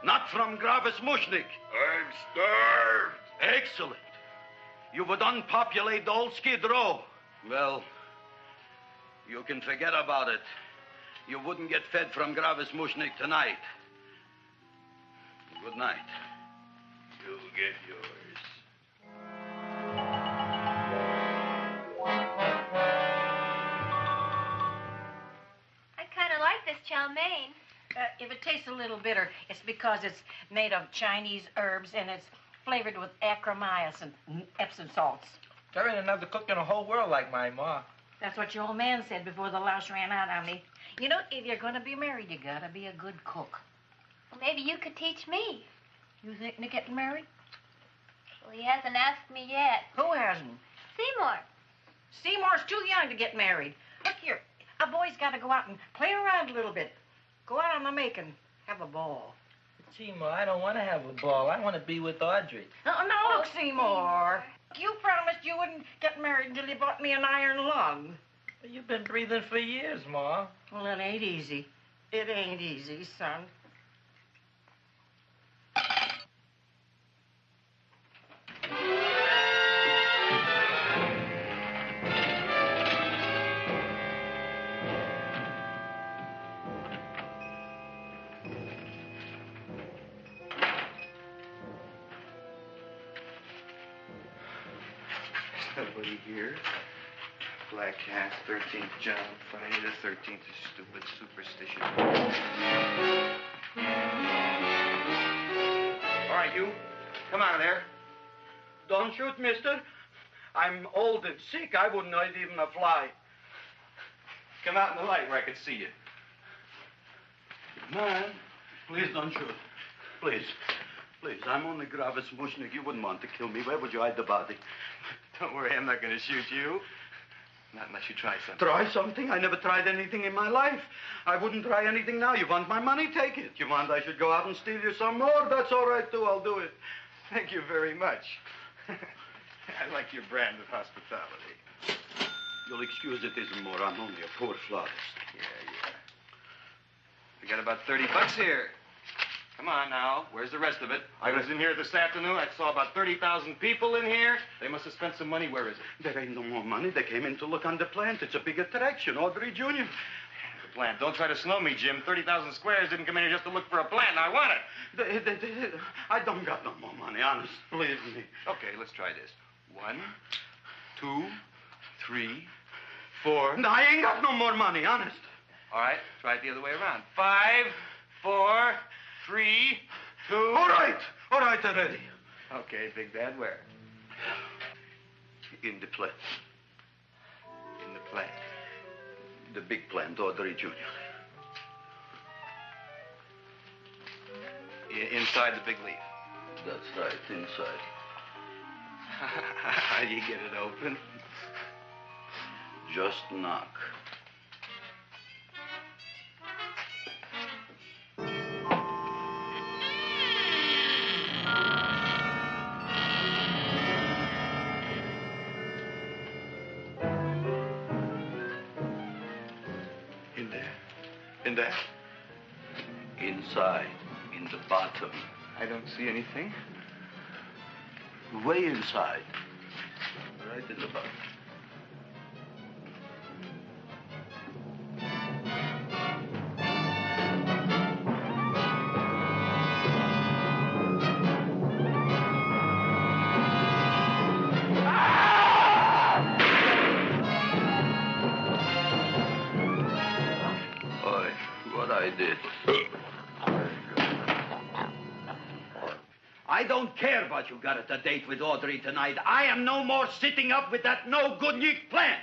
Not from Gravis Mushnik. I'm starved. Excellent. You would unpopulate the old Skid Row. Well, you can forget about it. You wouldn't get fed from Gravis Mushnik tonight. Good night. You'll get yours. I kind of like this chow mein. If it tastes a little bitter, it's because it's made of Chinese herbs and it's flavored with acromyas and Epsom salts. There ain't another cook in the whole world like my ma. That's what your old man said before the louse ran out on me. You know, if you're going to be married, you got to be a good cook. Well, maybe you could teach me. You thinking of getting married? Well, he hasn't asked me yet. Who hasn't? Seymour. Seymour's too young to get married. Look here, a boy's got to go out and play around a little bit. Go out on the make and have a ball. Seymour, I don't want to have a ball. I want to be with Audrey. No, look, Seymour. You promised you wouldn't get married until you bought me an iron lung. You've been breathing for years, Ma. Well, it ain't easy. It ain't easy, son. Nobody here. Black cat, 13th John, Friday the 13th is stupid superstition. All right, you. Come out of there. Don't shoot, mister. I'm old and sick. I wouldn't hurt even a fly. Come out in the light where I can see you. Man, please don't shoot. Please. Please, I'm only Gravis Mushnik. You wouldn't want to kill me. Where would you hide the body? Don't worry, I'm not going to shoot you. Not unless you try something. Try something? I never tried anything in my life. I wouldn't try anything now. You want my money? Take it. You want I should go out and steal you some more? That's all right, too. I'll do it. Thank you very much. I like your brand of hospitality. You'll excuse it isn't more. I'm only a poor florist. Yeah. We got about $30 here. Come on now. Where's the rest of it? I was in here this afternoon. I saw about 30,000 people in here. They must have spent some money. Where is it? There ain't no more money. They came in to look on the plant. It's a big attraction. Audrey Jr. The plant. Don't try to slow me, Jim. 30,000 squares didn't come in here just to look for a plant. I want it. I don't got no more money, honest. Believe me. Okay, let's try this. 1, 2, 3, 4. No, I ain't got no more money, honest. All right, try it the other way around. 5, 4, 3, 2. All right already. Okay, Big Dad, where? In the plant. In the plant. The big plant, Audrey Jr. Inside the big leaf. That's right, inside. How do you get it open? Just knock. In there? Inside, in the bottom. I don't see anything. Way inside. Right in the bottom. I don't care what you got at the date with Audrey tonight. I am no more sitting up with that no-good Nick plant.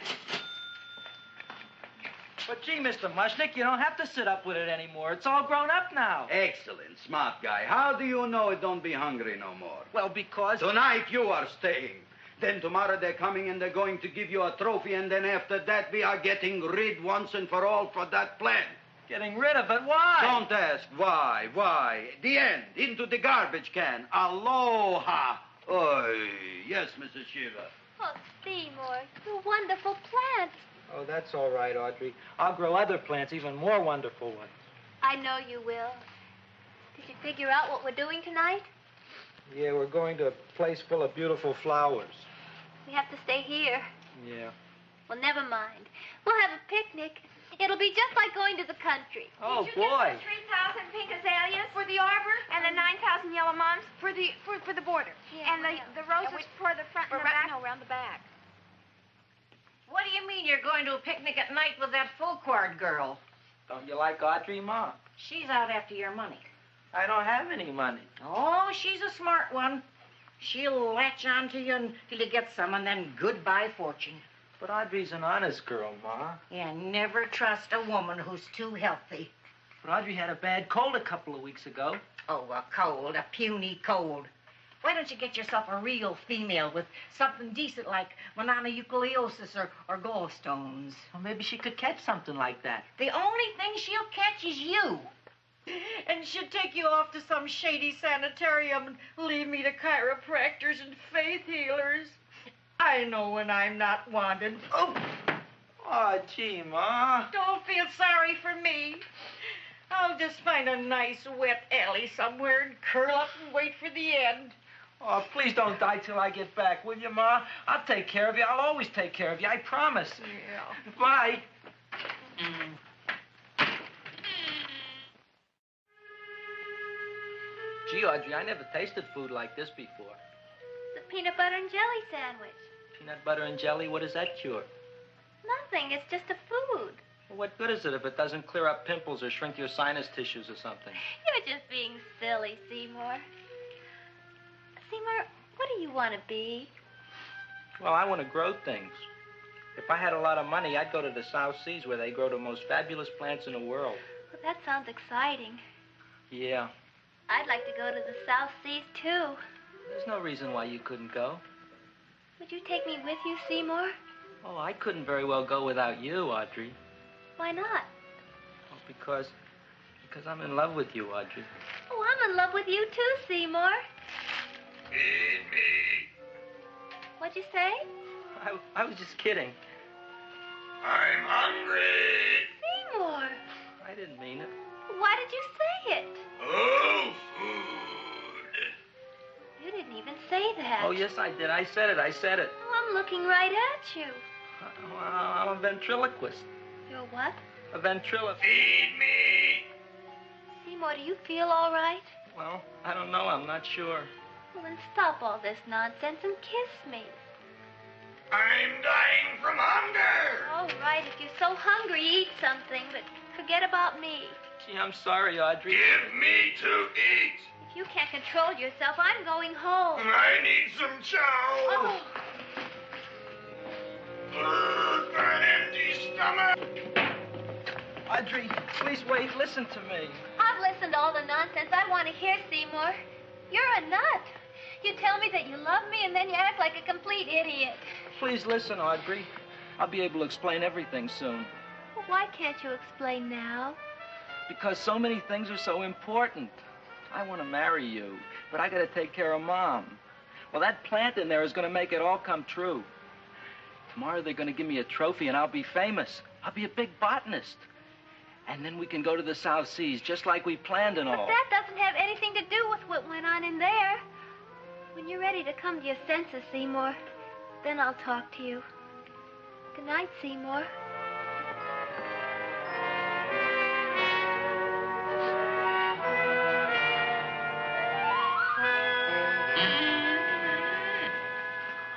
But gee, Mr. Mushnick, you don't have to sit up with it anymore. It's all grown up now. Excellent, smart guy. How do you know it don't be hungry no more? Well, because... Tonight you are staying. Then tomorrow they're coming and they're going to give you a trophy, and then after that we are getting rid once and for all for that plant. Getting rid of it? Why? Don't ask why. Why? The end. Into the garbage can. Aloha. Oy. Yes, Mrs. Shiva. Oh, Seymour, you wonderful plant. Oh, that's all right, Audrey. I'll grow other plants, even more wonderful ones. I know you will. Did you figure out what we're doing tonight? Yeah, we're going to a place full of beautiful flowers. We have to stay here. Yeah. Well, never mind. We'll have a picnic. It'll be just like going to the country. Oh, Did you boy. get the 3,000 pink azaleas for the arbor and the 9,000 yellow mums for the border? Yeah, and the roses for the front and the back? No, around the back. What do you mean you're going to a picnic at night with that full-court girl? Don't you like Audrey, Ma? She's out after your money. I don't have any money. Oh, she's a smart one. She'll latch on to you until you get some, and then goodbye fortune. But Audrey's an honest girl, Ma. Yeah, never trust a woman who's too healthy. But Audrey had a bad cold a couple of weeks ago. Oh, a cold, a puny cold. Why don't you get yourself a real female with something decent like mononucleosis or gallstones? Well, maybe she could catch something like that. The only thing she'll catch is you. And she'd take you off to some shady sanitarium and leave me to chiropractors and faith healers. I know when I'm not wanted. Oh, gee, Ma. Don't feel sorry for me. I'll just find a nice wet alley somewhere and curl up and wait for the end. Oh, please don't die till I get back, will you, Ma? I'll take care of you. I'll always take care of you. I promise. Yeah. Bye. Gee, Audrey, I never tasted food like this before. It's a peanut butter and jelly sandwich. Peanut butter and jelly, what does that cure? Nothing. It's just a food. Well, what good is it if it doesn't clear up pimples or shrink your sinus tissues or something? You're just being silly, Seymour. Seymour, what do you want to be? Well, I want to grow things. If I had a lot of money, I'd go to the South Seas where they grow the most fabulous plants in the world. Well, that sounds exciting. Yeah. I'd like to go to the South Seas, too. There's no reason why you couldn't go. Would you take me with you, Seymour? Oh, I couldn't very well go without you, Audrey. Why not? Oh, because I'm in love with you, Audrey. Oh, I'm in love with you, too, Seymour. Feed me. What'd you say? I was just kidding. I'm hungry. Seymour. I didn't mean it. Why did you say it? Oh, food. You didn't even say that. Oh, yes, I did. I said it. Oh, I'm looking right at you. I'm a ventriloquist. You're what? A ventriloquist. Feed me. Seymour, do you feel all right? Well, I don't know. I'm not sure. Well, then stop all this nonsense and kiss me. I'm dying from hunger. All right, if you're so hungry, eat something, but forget about me. Gee, I'm sorry, Audrey. Give me to eat. If you can't control yourself, I'm going home. I need some chow. Oh. Food for an empty stomach. Audrey, please wait. Listen to me. I've listened to all the nonsense I want to hear, Seymour. You're a nut. You tell me that you love me, and then you act like a complete idiot. Please listen, Audrey. I'll be able to explain everything soon. Well, why can't you explain now? Because so many things are so important. I want to marry you, but I got to take care of Mom. Well, that plant in there is going to make it all come true. Tomorrow they're going to give me a trophy, and I'll be famous. I'll be a big botanist. And then we can go to the South Seas, just like we planned and all. But that doesn't have anything to do with what went on in there. When you're ready to come to your senses, Seymour, then I'll talk to you. Good night, Seymour.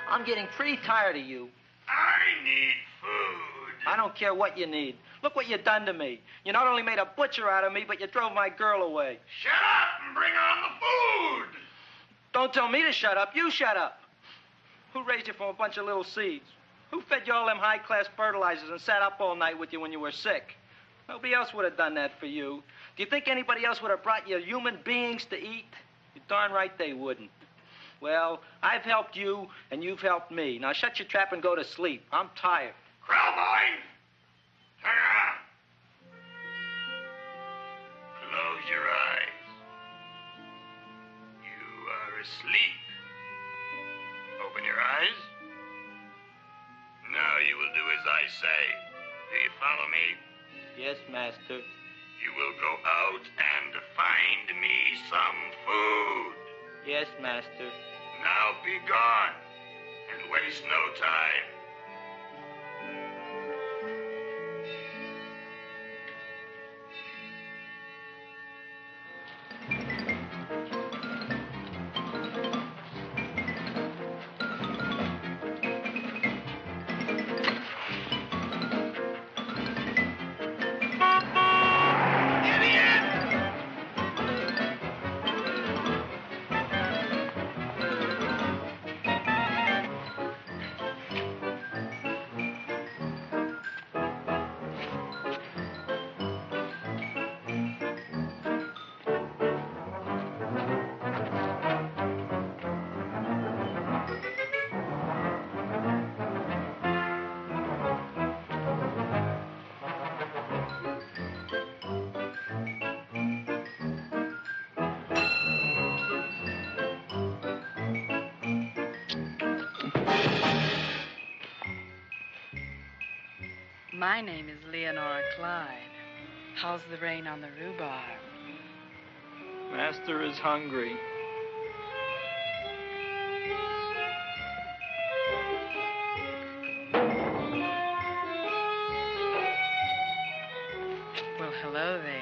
I'm getting pretty tired of you. I need food. I don't care what you need. Look what you done to me. You not only made a butcher out of me, but you drove my girl away. Shut up and bring on the food. Don't tell me to shut up. You shut up. Who raised you from a bunch of little seeds? Who fed you all them high-class fertilizers and sat up all night with you when you were sick? Nobody else would have done that for you. Do you think anybody else would have brought you human beings to eat? You're darn right they wouldn't. Well, I've helped you, and you've helped me. Now shut your trap and go to sleep. I'm tired. Krellboy, turn around. Close your eyes. You are asleep. Open your eyes. Now you will do as I say. Do you follow me? Yes, Master. You will go out and find me some food. Yes, master. Now be gone, and waste no time. My name is Leonora Clyde. How's the rain on the rhubarb? Master is hungry. Well, hello there.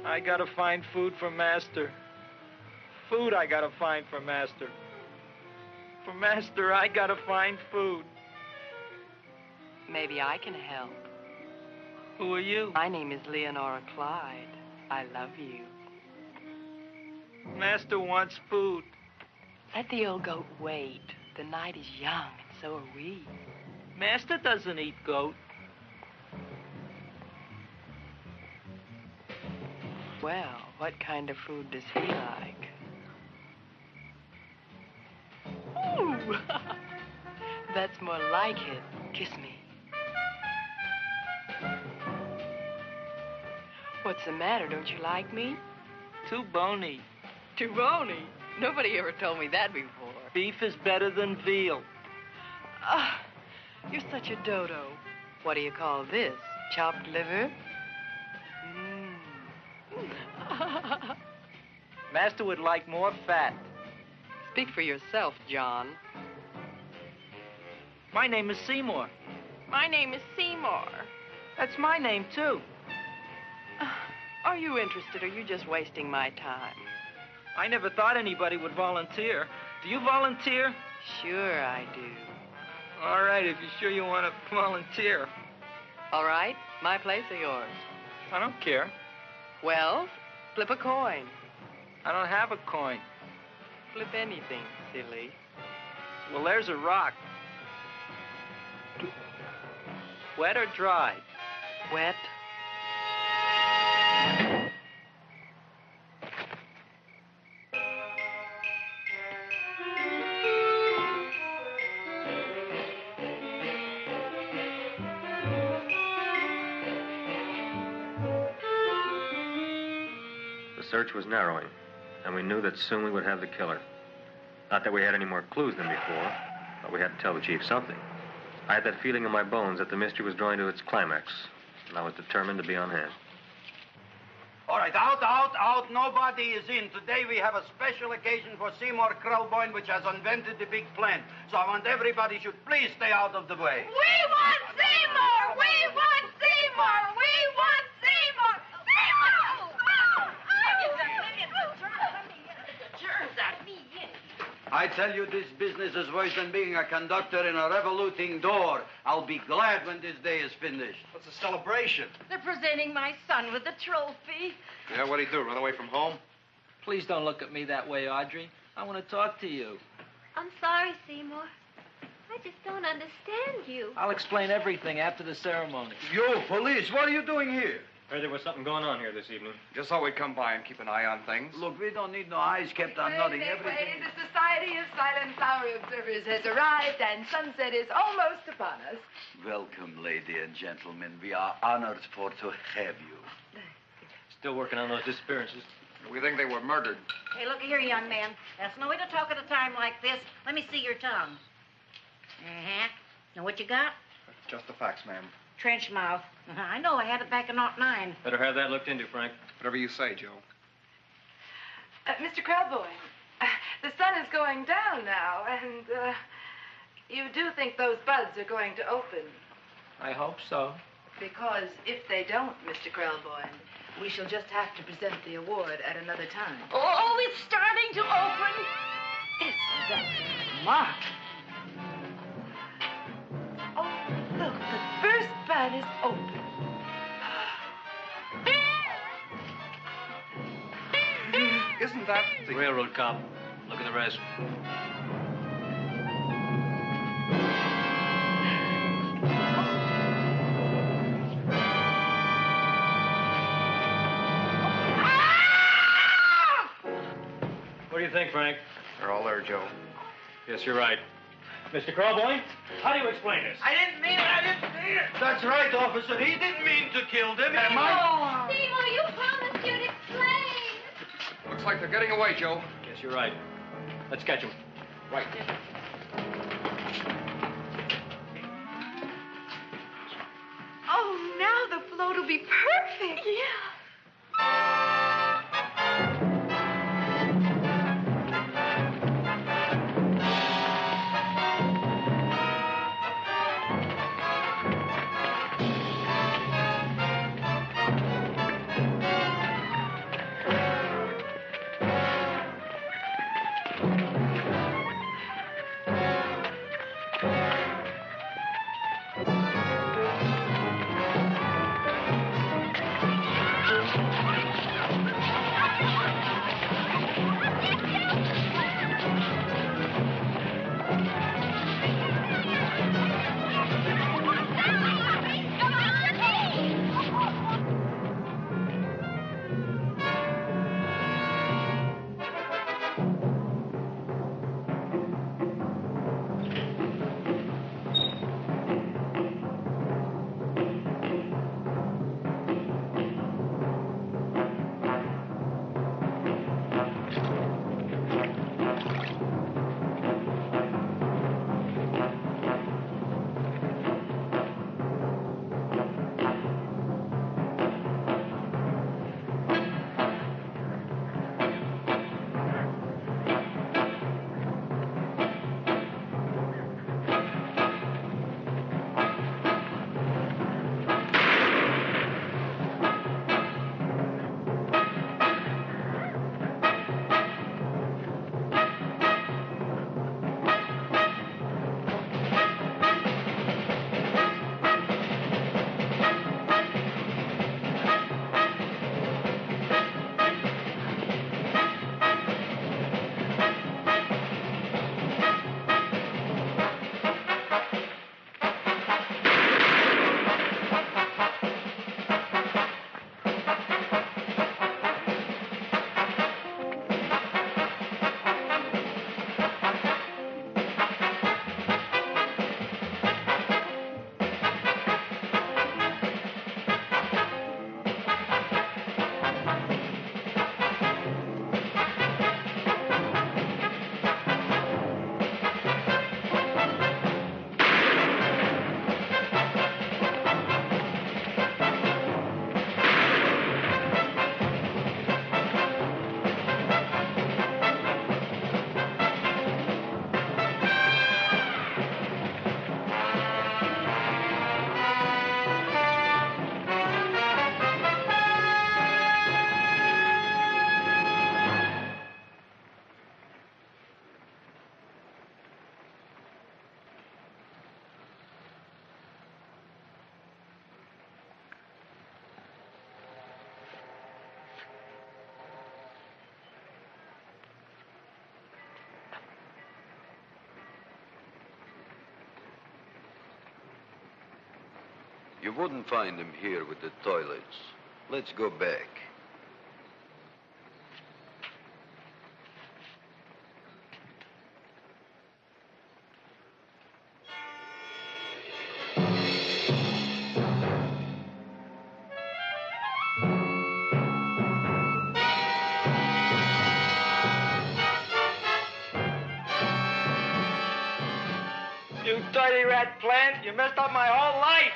I gotta find food for Master. Food I gotta find for Master. For Master, I gotta find food. Maybe I can help. Who are you? My name is Leonora Clyde. I love you. Master wants food. Let the old goat wait. The night is young, and so are we. Master doesn't eat goat. Well, what kind of food does he like? Ooh! That's more like it. Kiss me. What's the matter? Don't you like me? Too bony. Too bony? Nobody ever told me that before. Beef is better than veal. Ah, you're such a dodo. What do you call this? Chopped liver? Master would like more fat. Speak for yourself, John. My name is Seymour. My name is Seymour. That's my name, too. Are you interested, or are you just wasting my time? I never thought anybody would volunteer. Do you volunteer? Sure I do. All right, if you're sure you want to volunteer. All right, my place or yours? I don't care. Well, flip a coin. I don't have a coin. Flip anything, silly. Well, there's a rock. Wet or dry? Wet. The search was narrowing, and we knew that soon we would have the killer. Not that we had any more clues than before, but we had to tell the chief something. I had that feeling in my bones that the mystery was drawing to its climax, and I was determined to be on hand. All right, out. Nobody is in. Today we have a special occasion for Seymour Krelboyne, which has invented the big plan. So I want everybody should please stay out of the way. We want Seymour! We want Seymour! We want Seymour! Seymour! I tell you, this business is worse than being a conductor in a revoluting door. I'll be glad when this day is finished. What's the celebration? They're presenting my son with a trophy. Yeah, what'd he do, run away from home? Please don't look at me that way, Audrey. I want to talk to you. I'm sorry, Seymour. I just don't understand you. I'll explain everything after the ceremony. You, police, what are you doing here? Heard there was something going on here this evening. Just thought we'd come by and keep an eye on things. Look, we don't need no eyes kept on nothing. Everything. The Society of Silent Flower Observers has arrived, and sunset is almost upon us. Welcome, lady and gentlemen. We are honored for to have you. Still working on those disappearances. We think they were murdered. Hey, look here, young man. That's no way to talk at a time like this. Let me see your tongue. Uh-huh. Now, what you got? Just the facts, ma'am. Trench mouth. I know. I had it back in '09. Better have that looked into, Frank. Whatever you say, Joe. Mr. Krelboyne, the sun is going down now, and you do think those buds are going to open? I hope so. Because if they don't, Mr. Krelboyne, we shall just have to present the award at another time. Oh, it's starting to open. Isn't that smart? Oh, look, the first bud is open. Isn't that the railroad cop? Look at the rest. What do you think, Frank? They're all there, Joe. Yes, you're right. Mr. Krelboyne, how do you explain this? I didn't mean it. That's right, officer. He didn't mean to kill them. Am I? Seymour, you promised you'd explain. Looks like they're getting away, Joe. Yes, you're right. Let's catch them. Right. Oh, now the float will be perfect. Yeah. You wouldn't find him here with the toilets. Let's go back. You dirty rat plant, you messed up my whole life.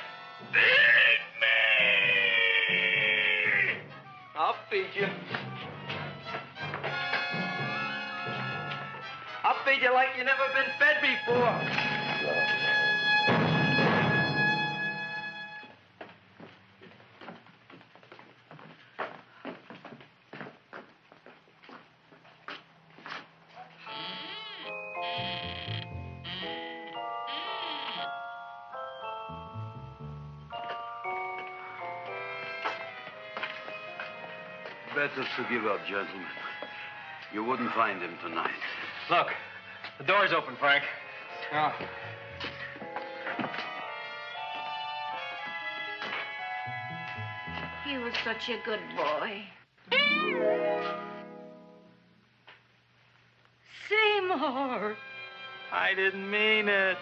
Feed me! I'll feed you. I'll feed you like you never been fed before. Better to give up, gentlemen. You wouldn't find him tonight. Look, the door's open, Frank. Oh. He was such a good boy. Seymour! I didn't mean it.